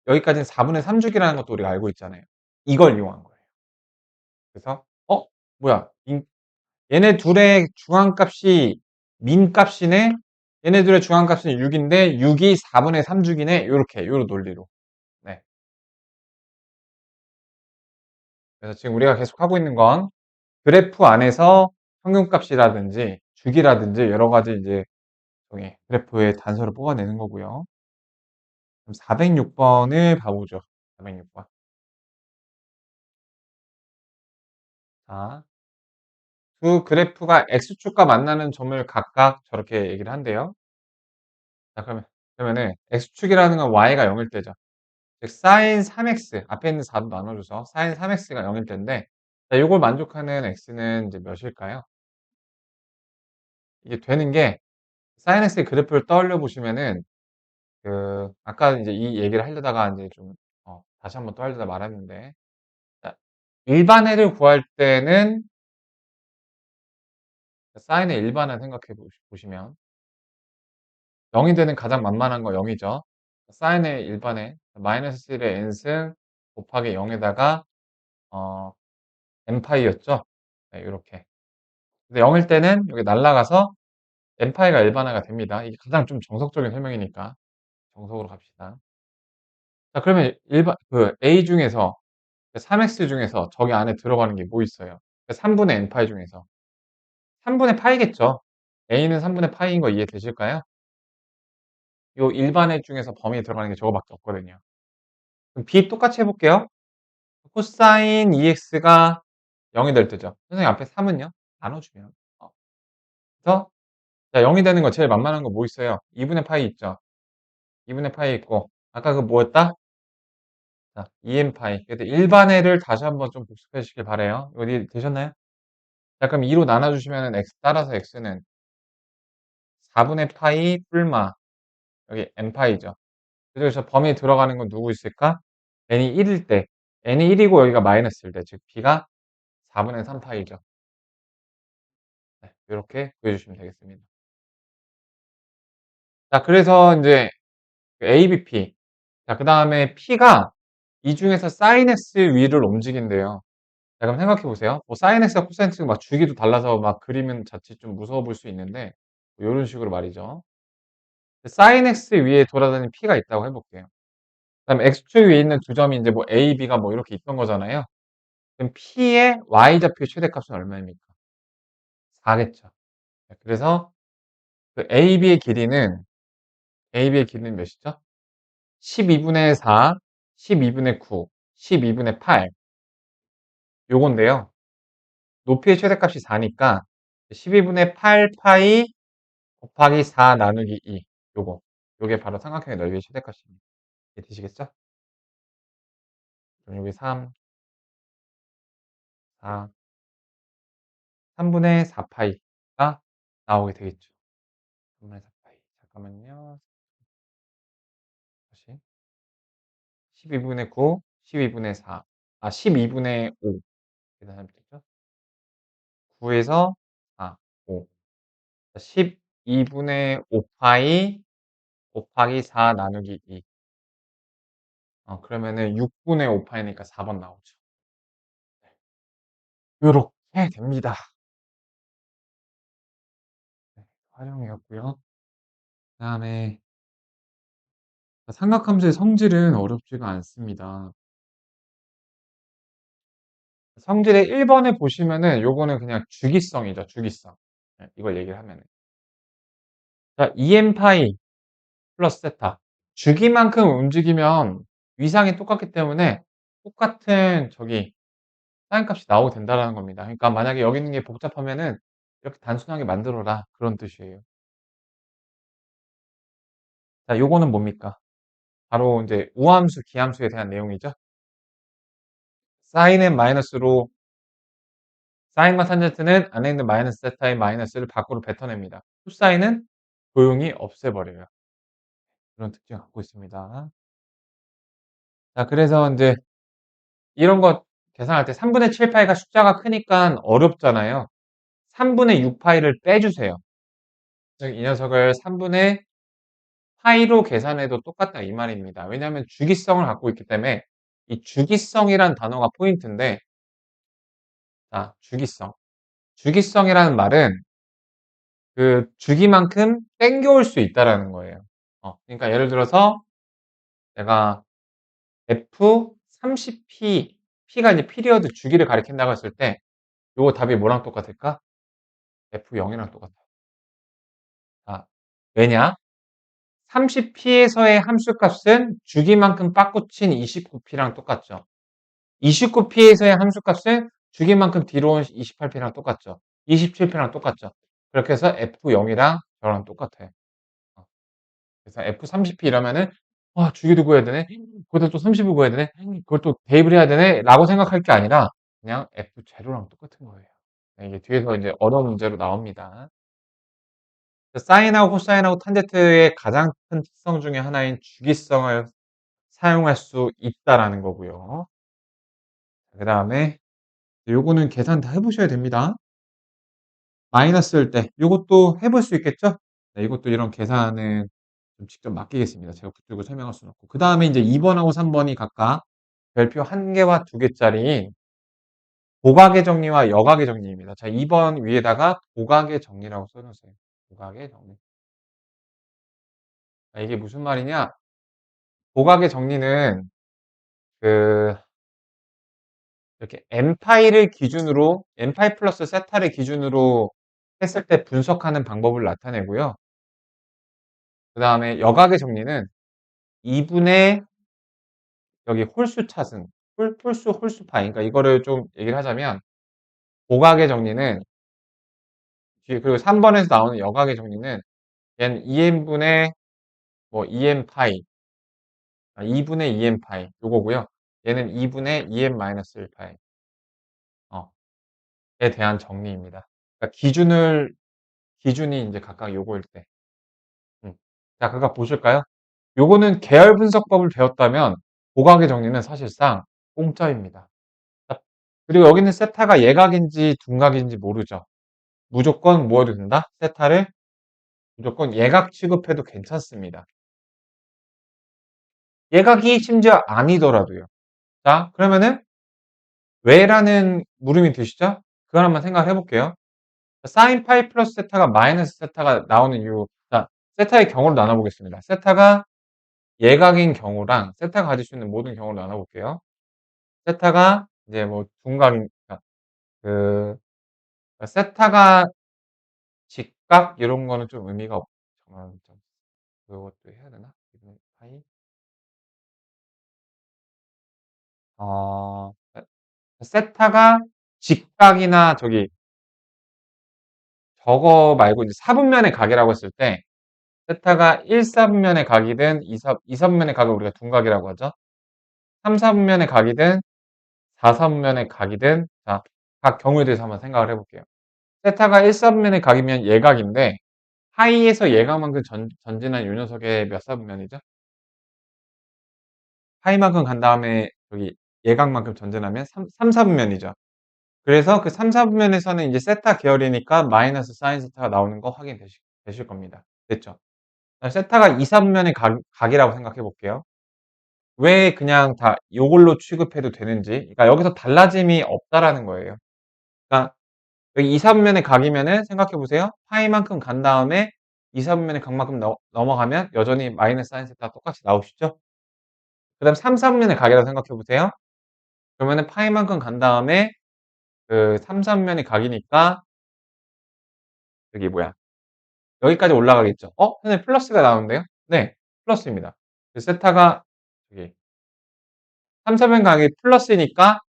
여기까지는 4분의 3 주기라는 것도 우리가 알고 있잖아요. 이걸 이용한 거예요. 그래서 뭐야, 얘네 둘의 중앙값이 민값이네. 얘네 둘의 중앙값은 6인데 6이 4분의 3 주기네. 요렇게 요런 논리로. 네. 그래서 지금 우리가 계속 하고 있는 건 그래프 안에서 평균값이라든지 주기라든지 여러 가지 이제 그래프의 단서를 뽑아내는 거고요. 그럼 406번을 봐보죠. 406번. 자, 두 그래프가 x축과 만나는 점을 각각 저렇게 얘기를 한대요. 자, 그러면은 x축이라는 건 y가 0일 때죠. 즉 sin 3x 앞에 있는 4도 나눠줘서 sin 3x가 0일 텐데, 자, 이걸 만족하는 x는 이제 몇일까요? 이게 되는 게 sin x의 그래프를 떠올려 보시면은 그 아까 이제 이 얘기를 하려다가 이제 좀 다시 한번 떠올리다 말았는데, 자, 일반해를 구할 때는 사인의 일반을 생각해 보시면 0이 되는 가장 만만한 거 0이죠. 사인의 일반해 마이너스 1의 n승 곱하기 0에다가 n파이였죠. 네, 이렇게. 근데 0일 때는 여기 날라가서 n파이가 일반화가 됩니다. 이게 가장 좀 정석적인 설명이니까 정석으로 갑시다. 자, 그러면 그 A 중에서 3x 중에서 저기 안에 들어가는 게 뭐 있어요? 3분의 n파이 중에서 3분의 파이겠죠. A는 3분의 파이인 거 이해되실까요? 요 일반의 중에서 범위에 들어가는 게 저거밖에 없거든요. 그럼 B 똑같이 해볼게요. 코사인 EX가 0이 될 때죠. 선생님 앞에 3은요? 나눠주면. 그래서 자, 0이 되는 거 제일 만만한 거 뭐 있어요? 2분의 파이 있죠. 2분의 파이 있고 아까 그 뭐였다? 자, 2n 파이. 그래서 일반회를 다시 한번 좀 복습해 주시길 바래요. 어디 되셨나요? 자, 그럼 2로 나눠주시면 x 따라서 x는 4분의 파이 뿔마 여기 n 파이죠. 그래서 범위에 들어가는 건 누구 있을까? n이 1일 때 n이 1이고 여기가 마이너스일 때 즉 b가 4분의 3 파이죠. 네, 이렇게 구해주시면 되겠습니다. 자, 그래서 이제 ABP. 자, 그 다음에 P가 이 중에서 sin x 위를 움직인대요. 자, 그럼 생각해 보세요. 뭐 sin x와 cos x 막 주기도 달라서 막 그리면 자칫 좀 무서워 볼 수 있는데, 뭐 이런 식으로 말이죠. sin x 위에 돌아다니는 p가 있다고 해볼게요. 그다음에 x축 위에 있는 두 점이 이제 뭐 a, b가 뭐 이렇게 있던 거잖아요. 그럼 p의 y좌표 최대값은 얼마입니까? 4겠죠. 그래서 그 AB의 길이는 몇이죠? 12분의 4, 12분의 9, 12분의 8 요건데요. 높이의 최대값이 4니까 12분의 8 파이 곱하기 4 나누기 2 요게 바로 삼각형의 넓이의 최대값입니다. 이해되시겠죠? 그럼 여기 3, 4, 3분의 4 파이가 나오게 되겠죠. 3분의 4 파이. 잠깐만요. 다시. 12분의 9, 12분의 4. 12분의 5. 계산하면 되죠? 9에서 4, 5. 12분의 5파이 곱하기 4 나누기 2. 그러면은 6분의 5파이니까 4번 나오죠. 요렇게 됩니다. 네, 활용이었고요. 그 다음에 삼각함수의 성질은 어렵지가 않습니다. 성질의 1번에 보시면은 요거는 그냥 주기성이죠. 주기성. 네, 이걸 얘기를 하면은. 자, 2n파이 플러스 세타. 주기만큼 움직이면 위상이 똑같기 때문에 똑같은 사인 값이 나오게 된다라는 겁니다. 그러니까 만약에 여기 있는 게 복잡하면은 이렇게 단순하게 만들어라. 그런 뜻이에요. 자, 요거는 뭡니까? 바로 이제 우함수, 기함수에 대한 내용이죠. 사인은 마이너스로 사인과 탄젠트는 안에 있는 마이너스 세타의 마이너스를 밖으로 뱉어냅니다. 코사인은 조용히 없애버려요. 그런 특징을 갖고 있습니다. 자, 그래서 이제 이런 거 계산할 때 3분의 7파이가 숫자가 크니까 어렵잖아요. 3분의 6파이를 빼주세요. 이 녀석을 3분의 파이로 계산해도 똑같다 이 말입니다. 왜냐하면 주기성을 갖고 있기 때문에 이 주기성이란 단어가 포인트인데, 자, 주기성. 주기성이라는 말은 그 주기만큼 땡겨올 수 있다라는 거예요. 그러니까 예를 들어서 내가 F30P, P가 이제 피리어드 주기를 가리킨다고 했을 때 요거 답이 뭐랑 똑같을까? F0이랑 똑같아요. 자, 왜냐? 30P에서의 함수값은 주기만큼 빠꾸친 29P랑 똑같죠. 29P에서의 함수값은 주기만큼 뒤로 온 28P랑 똑같죠. 27P랑 똑같죠. 그렇게 해서 F0이랑 저랑 똑같아요. 그래서 F30P 이러면은 주기도 구해야 되네. 그것도 또 30을 구해야 되네. 그걸 또 대입을 해야 되네. 라고 생각할 게 아니라 그냥 F0랑 똑같은 거예요. 네, 이게 뒤에서 이제 어려운 문제로 나옵니다. 사인하고 코사인하고 탄젠트의 가장 큰 특성 중에 하나인 주기성을 사용할 수 있다라는 거고요. 그 다음에 요거는 계산 다 해보셔야 됩니다. 마이너스일 때 요것도 해볼 수 있겠죠? 네, 이것도 이런 계산은 좀 직접 맡기겠습니다. 제가 붙들고 설명할 수는 없고. 그 다음에 이제 2번하고 3번이 각각 별표 1개와 2개짜리 고각의 정리와 여각의 정리입니다. 자, 2번 위에다가 고각의 정리라고 써놓으세요. 고각의 정리. 자, 이게 무슨 말이냐? 고각의 정리는 그 이렇게 n파이를 기준으로 n파이 플러스 세타를 기준으로 했을 때 분석하는 방법을 나타내고요. 그 다음에 여각의 정리는 2분의 여기 홀수 차승, 홀수 홀수파이. 그러니까 이거를 좀 얘기를 하자면 고각의 정리는 그리고 3번에서 나오는 여각의 정리는 얘는 2n분의 뭐 2n 파이, 2분의 2n 파이 요거고요. 얘는 2분의 2n 마이너스 1 파이. 에 대한 정리입니다. 그러니까 기준이 이제 각각 요거일 때. 자, 각각 보실까요? 요거는 계열 분석법을 배웠다면 고각의 정리는 사실상 공짜입니다. 자, 그리고 여기는 세타가 예각인지 둔각인지 모르죠. 무조건 뭐 해도 된다? 세타를 무조건 예각 취급해도 괜찮습니다. 예각이 심지어 아니더라도요. 자, 그러면은 왜라는 물음이 드시죠? 그걸 한번 생각해 볼게요. 사인 파이 플러스 세타가 마이너스 세타가 나오는 이유. 자, 세타의 경우를 나눠보겠습니다. 세타가 예각인 경우랑 세타가 가질 수 있는 모든 경우를 나눠볼게요. 세타가 이제 뭐 둔각인, 그, 세타가 직각 이런 거는 좀 의미가 없, 잠깐만 좀 그것도 해야 되나? 파이? 어, 세타가 직각이나 저기 저거 말고 이제 4분면의 각이라고 했을 때 세타가 1, 4분면의 각이든 2, 4분면의 각을 우리가 둔각이라고 하죠. 3, 4분면의 각이든 4, 4분면의 각이든 자, 각 경우에 대해서 한번 생각을 해볼게요. 세타가 1, 4분면의 각이면 예각인데 하이에서 예각만큼 전진한 요 녀석의 몇 사분면이죠? 하이만큼 간 다음에 여기 예각만큼 전진하면 3, 4분면이죠. 그래서 그 3, 4분면에서는 이제 세타 계열이니까 마이너스 사인 세타가 나오는 거 되실 겁니다. 됐죠? 세타가 2, 4분면의 각이라고 생각해 볼게요. 왜 그냥 다 요걸로 취급해도 되는지. 그러니까 여기서 달라짐이 없다라는 거예요. 그러니까 여기 2, 4분면의 각이면은 생각해 보세요. 파이만큼 간 다음에 2, 4분면의 각만큼 넘어가면 여전히 마이너스 사인 세타가 똑같이 나오시죠? 그 다음 3, 4분면의 각이라고 생각해 보세요. 그러면은 파이만큼 간 다음에 그 3, 4분면의 각이니까 여기 뭐야? 여기까지 올라가겠죠? 선생님 플러스가 나오는데요? 네, 플러스입니다. 그 세타가 여기 3, 4분면 각이 플러스니까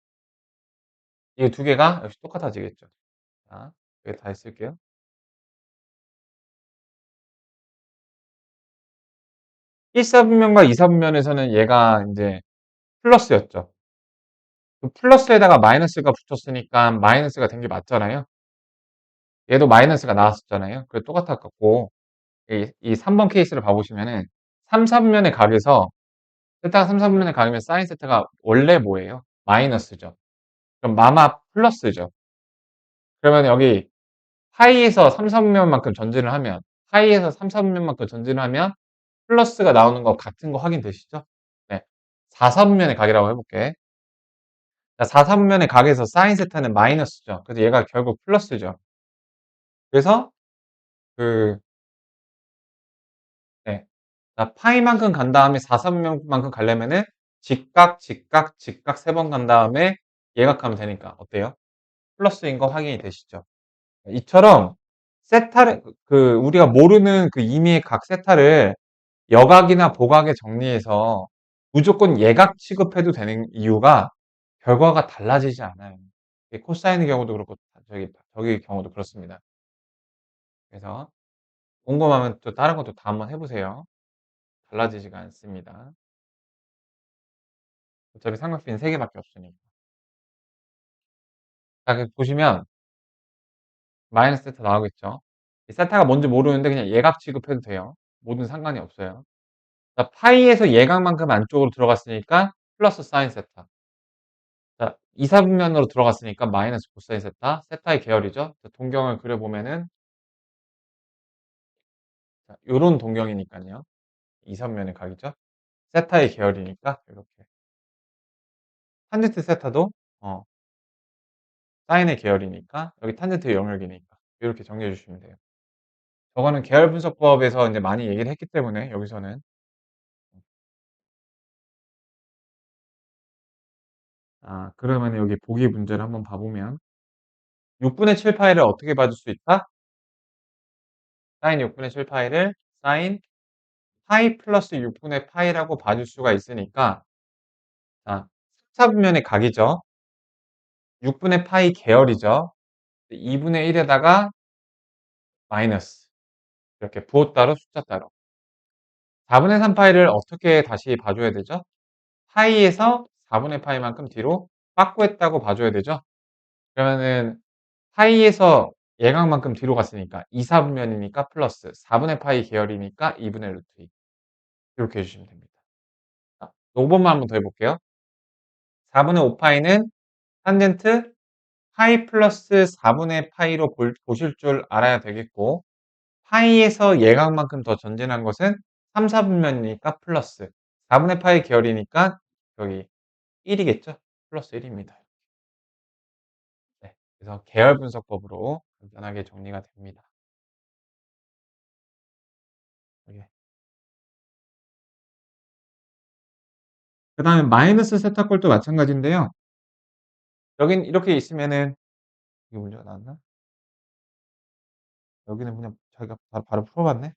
이 두 개가 역시 똑같아지겠죠. 자, 여기 다 했을게요. 1, 4분면과 2, 4분면에서는 얘가 이제 플러스였죠. 그 플러스에다가 마이너스가 붙었으니까 마이너스가 된 게 맞잖아요. 얘도 마이너스가 나왔었잖아요. 그래 똑같았고 이 3번 케이스를 봐보시면은 3, 4분면의 각에서 세타가 3, 4분면의 각이면 사인 세타가 원래 뭐예요? 마이너스죠. 그럼 마마 플러스죠. 그러면 여기 하이에서 3, 4분면만큼 전진을 하면 하이에서 3, 4분면만큼 전진을 하면 플러스가 나오는 거 같은 거 확인되시죠? 네. 4, 4분면의 각이라고 해볼게. 자, 4, 4분면의 각에서 사인 세타는 마이너스죠. 그래서 얘가 결국 플러스죠. 그래서 그 네. 자, 파이만큼 간 다음에 4, 3분면만큼 가려면은 직각, 직각, 직각 3번 간 다음에 예각하면 되니까 어때요? 플러스인 거 확인이 되시죠? 이처럼 세타를 우리가 모르는 그 임의의 각 세타를 여각이나 보각에 정리해서 무조건 예각 취급해도 되는 이유가 결과가 달라지지 않아요. 코사인의 경우도 그렇고 저기 경우도 그렇습니다. 그래서 궁금하면 또 다른 것도 다 한번 해보세요. 달라지지가 않습니다. 어차피 삼각비는 3개밖에 없으니까. 자, 보시면 마이너스 세타 나오겠죠. 이 세타가 뭔지 모르는데 그냥 예각 취급해도 돼요. 뭐든 상관이 없어요. 자, 파이에서 예각만큼 안쪽으로 들어갔으니까 플러스 사인 세타. 자, 2, 4분면으로 들어갔으니까 마이너스 코사인 세타. 세타의 계열이죠. 자, 동경을 그려보면은 자, 요런 동경이니까요. 2, 3면의 각이죠. 세타의 계열이니까 이렇게. 탄젠트 세타도 사인의 계열이니까 여기 탄젠트의 영역이니까 이렇게 정리해 주시면 돼요. 저거는 계열 분석법에서 이제 많이 얘기를 했기 때문에 여기서는 그러면 여기 보기 문제를 한번 봐보면 6분의 7 파이를 어떻게 봐줄 수 있다? 사인 6분의 7 파이를 사인 파이 플러스 6분의 파이라고 봐줄 수가 있으니까 자, 4분면의 각이죠. 6분의 파이 계열이죠. 2분의 1에다가 마이너스 이렇게 부호 따로 숫자 따로 4분의 3 파이를 어떻게 다시 봐줘야 되죠? 파이에서 4분의 파이만큼 뒤로 빠꾸했다고 봐줘야 되죠. 그러면은 파이에서 예각만큼 뒤로 갔으니까 2, 4분면이니까 플러스 4분의 파이 계열이니까 2분의 루트 2 이렇게 해주시면 됩니다. 자, 5번만 한번 더 해볼게요. 4분의 5파이는 탄젠트 파이 플러스 4분의 파이로 보실 줄 알아야 되겠고 파이에서 예각만큼 더 전진한 것은 3, 4분면이니까 플러스 4분의 파이 계열이니까 여기 1이겠죠? 플러스 1입니다. 네, 그래서 계열 분석법으로 간단하게 정리가 됩니다. 그 다음에 마이너스 세타꼴도 마찬가지인데요. 여긴 이렇게 있으면은, 이게 문제가 나왔나? 여기는 그냥 자기가 바로 풀어봤네.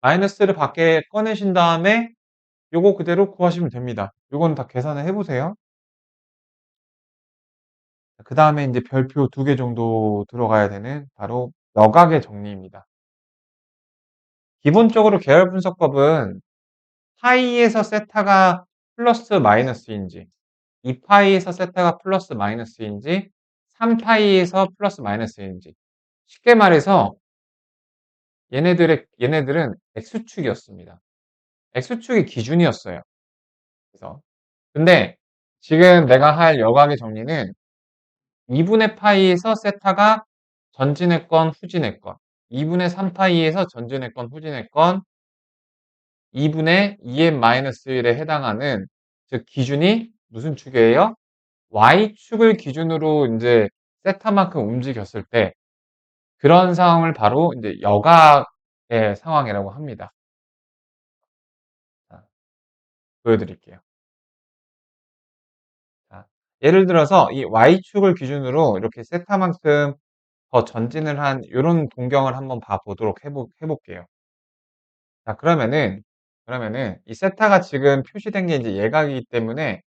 마이너스를 밖에 꺼내신 다음에 요거 그대로 구하시면 됩니다. 요건 다 계산을 해보세요. 그 다음에 이제 별표 2개 정도 들어가야 되는 바로 여각의 정리입니다. 기본적으로 계열 분석법은 파이에서 세타가 플러스 마이너스인지, 2파이에서 세타가 플러스 마이너스인지, 3파이에서 플러스 마이너스인지. 쉽게 말해서 얘네들은 X축이었습니다. X축이 기준이었어요. 그래서 근데 지금 내가 할 여각의 정리는 2분의 파이에서 세타가 전진의 건, 후진의 건, 2분의 3파이에서 전진의 건, 후진의 건, 2분의 2n-1에 해당하는 즉 기준이 무슨 축이에요? Y축을 기준으로 이제 세타만큼 움직였을 때 그런 상황을 바로 이제 여각의 상황이라고 합니다. 자, 보여드릴게요. 자, 예를 들어서 이 Y축을 기준으로 이렇게 세타만큼 더 전진을 한 이런 동경을 한번 봐보도록 해볼게요. 자, 그러면은 이 세타가 지금 표시된 게 이제 예각이기 때문에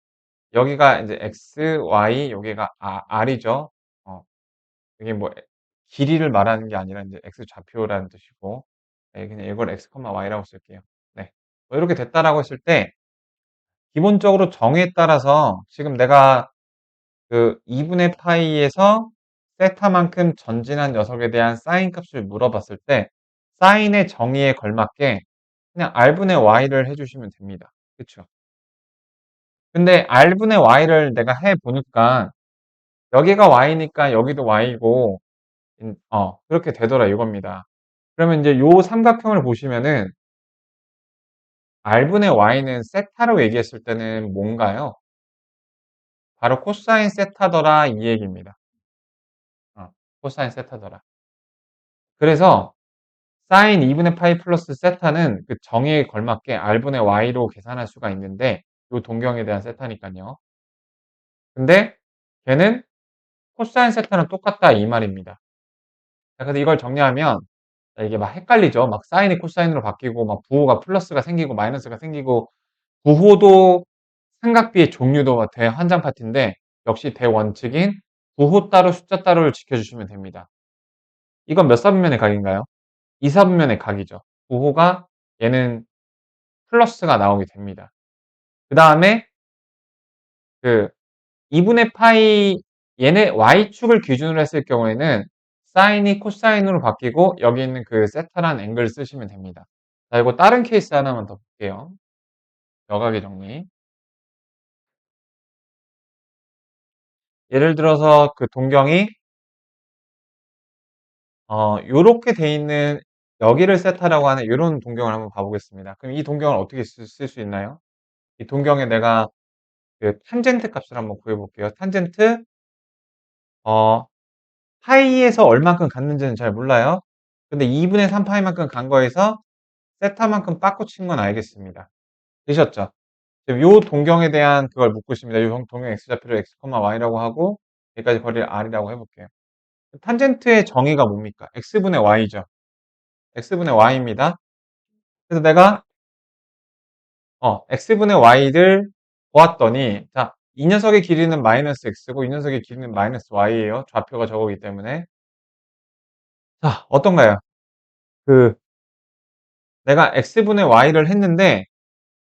여기가 이제 x, y, 여기가 r이죠. 이게 뭐 길이를 말하는 게 아니라 이제 x 좌표라는 뜻이고, 네, 그냥 이걸 x, y라고 쓸게요. 네, 뭐 이렇게 됐다라고 했을 때 기본적으로 정의에 따라서 지금 내가 그 2분의 파이에서 세타만큼 전진한 녀석에 대한 사인 값을 물어봤을 때 사인의 정의에 걸맞게 그냥 r분의 y를 해주시면 됩니다. 그쵸? 근데 r분의 y를 내가 해보니까 여기가 y니까 여기도 y고 그렇게 되더라 이겁니다. 그러면 이제 요 삼각형을 보시면은 r분의 y는 세타로 얘기했을 때는 뭔가요? 바로 코사인 세타더라 이 얘기입니다. 코사인 세타더라. 그래서 사인 2분의 파이 플러스 세타는 그 정의에 걸맞게 r분의 y로 계산할 수가 있는데 요 동경에 대한 세타니까요. 근데 걔는 코사인 세타는 똑같다 이 말입니다. 자, 그래서 이걸 정리하면 이게 막 헷갈리죠. 막 사인이 코사인으로 바뀌고 막 부호가 플러스가 생기고 마이너스가 생기고 부호도 삼각비의 종류도 대환장 파트인데 역시 대원칙인 부호 따로 숫자 따로를 지켜주시면 됩니다. 이건 몇 사분면의 각인가요? 2사분면의 각이죠. 부호가 얘는 플러스가 나오게 됩니다. 그 다음에 그 2분의 파이 얘네 y축을 기준으로 했을 경우에는 사인이 코사인으로 바뀌고 여기 있는 그 세타라는 앵글을 쓰시면 됩니다. 자, 이거 다른 케이스 하나만 더 볼게요. 여각의 정리. 예를 들어서 그 동경이 요렇게 돼 있는 여기를 세타라고 하는 이런 동경을 한번 봐보겠습니다. 그럼 이 동경을 어떻게 쓸 수 있나요? 이 동경에 내가 그 탄젠트 값을 한번 구해볼게요. 탄젠트 파이에서 얼만큼 갔는지는 잘 몰라요. 근데 2분의 3파이만큼 간 거에서 세타만큼 빠꾸 친 건 알겠습니다. 되셨죠? 지금 요 동경에 대한 그걸 묻고 있습니다. 요 동경 x좌표를 x, y라고 하고 여기까지 거리를 r이라고 해볼게요. 탄젠트의 정의가 뭡니까? x분의 y죠. x분의 y입니다. 그래서 내가 x분의 y를 보았더니 자, 이 녀석의 길이는 마이너스 x고 이 녀석의 길이는 마이너스 y예요. 좌표가 저거기 때문에. 자, 어떤가요? 그 내가 x분의 y를 했는데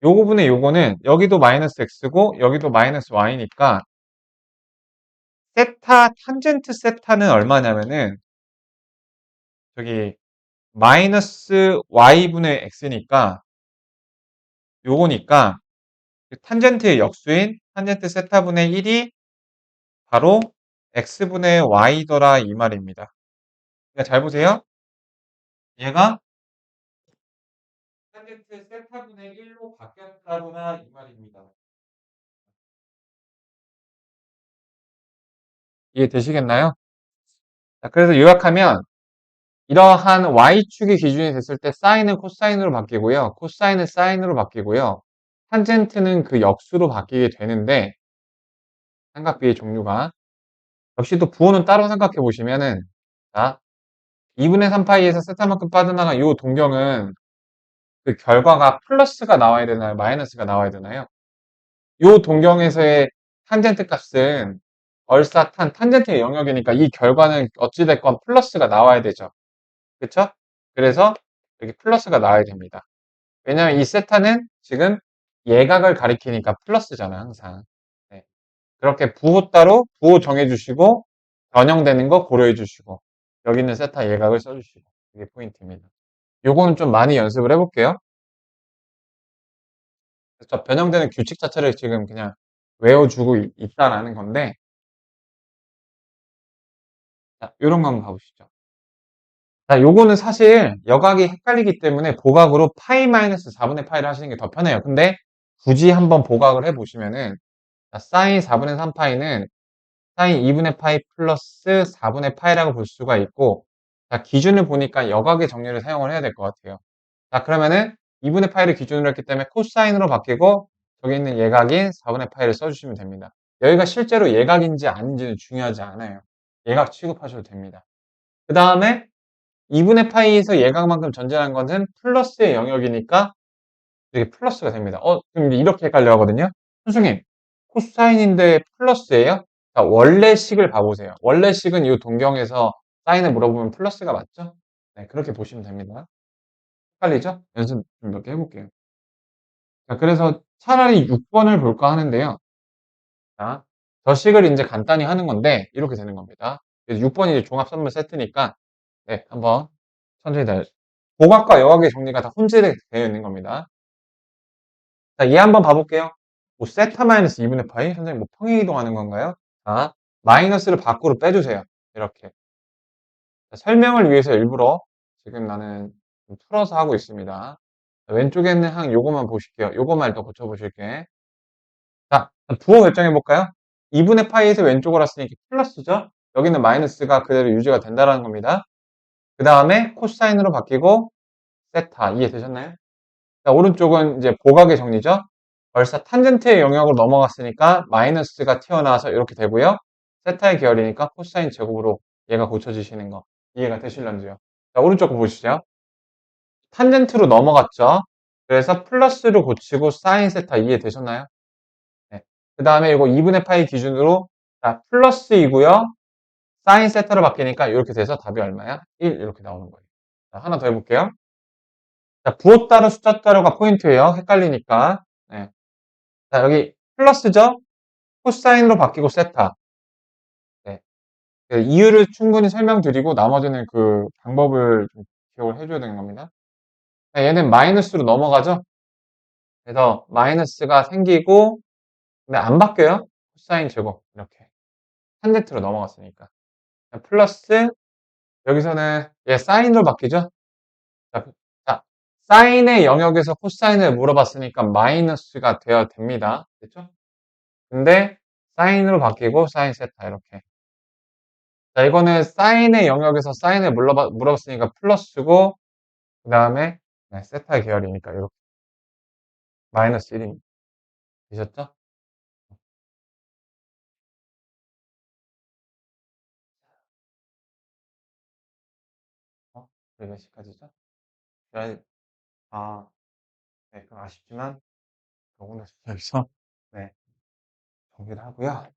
요거분의 요거는 여기도 마이너스 x고 여기도 마이너스 y니까 세타 탄젠트 세타는 얼마냐면은 저기 마이너스 y분의 x니까 요거니까 탄젠트의 역수인 탄젠트 세타분의 1이 바로 x분의 y더라 이 말입니다. 그러니까 잘 보세요. 얘가 탄젠트 세타분의 1로 바뀌었다구나 이 말입니다. 이해되시겠나요? 자, 그래서 요약하면 이러한 y축이 기준이 됐을 때 사인은 코사인으로 바뀌고요. 코사인은 사인으로 바뀌고요. 탄젠트는 그 역수로 바뀌게 되는데 삼각비의 종류가 역시 또 부호는 따로 생각해 보시면은 자 2분의 3파이에서 세타만큼 빠져나간 이 동경은 그 결과가 플러스가 나와야 되나요? 마이너스가 나와야 되나요? 이 동경에서의 탄젠트 값은 얼사탄 탄젠트의 영역이니까 이 결과는 어찌됐건 플러스가 나와야 되죠. 그쵸? 그래서 여기 플러스가 나와야 됩니다. 왜냐하면 이 세타는 지금 예각을 가리키니까 플러스잖아, 항상. 네. 그렇게 부호 따로 부호 정해주시고 변형되는 거 고려해주시고 여기 있는 세타 예각을 써주시고 이게 포인트입니다. 요거는 좀 많이 연습을 해볼게요. 그래서 변형되는 규칙 자체를 지금 그냥 외워주고 있다라는 건데 자, 요런 거 한번 봐보시죠. 자, 요거는 사실 여각이 헷갈리기 때문에 보각으로 파이 마이너스 4분의 파이를 하시는 게 더 편해요. 근데 굳이 한번 보각을 해보시면은 자, 사인 4분의 3파이는 사인 2분의 파이 플러스 4분의 파이라고 볼 수가 있고 자, 기준을 보니까 여각의 정리를 사용을 해야 될 것 같아요. 자, 그러면은 2분의 파이를 기준으로 했기 때문에 코사인으로 바뀌고 저기 있는 예각인 4분의 파이를 써주시면 됩니다. 여기가 실제로 예각인지 아닌지는 중요하지 않아요. 예각 취급하셔도 됩니다. 그 다음에 2분의 파이에서 예각만큼 존재하는 것은 플러스의 영역이니까 이게 플러스가 됩니다. 그럼 이제 이렇게 헷갈려 하거든요. 선생님, 코사인인데 플러스예요? 자, 원래식을 봐보세요. 원래식은 이 동경에서 사인을 물어보면 플러스가 맞죠? 네, 그렇게 보시면 됩니다. 헷갈리죠? 연습 좀 몇 개 해볼게요. 자, 그래서 차라리 6번을 볼까 하는데요. 자, 저 식을 이제 간단히 하는 건데, 이렇게 되는 겁니다. 6번이 이제 종합 선물 세트니까, 네, 한번 천천히 보각과 여각의 정리가 다 혼재되어 있는 겁니다. 자, 얘 한번 봐볼게요. 뭐, 세타 마이너스 2분의 파이? 선생님, 뭐, 평행 이동하는 건가요? 자, 마이너스를 밖으로 빼주세요. 이렇게. 자, 설명을 위해서 일부러 지금 나는 좀 풀어서 하고 있습니다. 자, 왼쪽에 있는 항 요거만 보실게요. 요거만 일단 고쳐보실게. 자, 부호 결정해볼까요? 2분의 파이에서 왼쪽으로 왔으니까 플러스죠? 여기는 마이너스가 그대로 유지가 된다는 겁니다. 그 다음에 코사인으로 바뀌고 세타 이해되셨나요? 자, 오른쪽은 이제 보각의 정리죠. 벌써 탄젠트의 영역으로 넘어갔으니까 마이너스가 튀어나와서 이렇게 되고요. 세타의 계열이니까 코사인 제곱으로 얘가 고쳐지시는 거 이해가 되실런지요? 자, 오른쪽 거 보시죠. 탄젠트로 넘어갔죠. 그래서 플러스로 고치고 사인 세타 이해되셨나요? 네. 그 다음에 이거 2분의 파이 기준으로 자, 플러스이고요. 사인 세타로 바뀌니까 이렇게 돼서 답이 얼마야? 1 이렇게 나오는 거예요. 자, 하나 더 해볼게요. 자, 부호 따로 숫자 따로가 포인트예요. 헷갈리니까. 네. 자, 여기 플러스죠? 코사인으로 바뀌고 세타. 네. 그 이유를 충분히 설명드리고 나머지는 그 방법을 좀 기억을 해줘야 되는 겁니다. 네, 얘는 마이너스로 넘어가죠? 그래서 마이너스가 생기고 근데 안 바뀌어요. 코사인 제곱 이렇게 탄젠트로 넘어갔으니까 플러스 여기서는 얘 사인으로 바뀌죠? 자, 자, 사인의 영역에서 코사인을 물어봤으니까 마이너스가 되어야 됩니다. 그렇죠? 근데 사인으로 바뀌고 사인 세타 이렇게. 자, 이거는 사인의 영역에서 사인을 물어봤으니까 플러스고 그 다음에 네, 세타 계열이니까 이렇게 마이너스 1이 되셨죠? 몇 시까지죠? 아, 네, 그럼 아쉽지만 오늘 여기서 네, 정리를 하고요.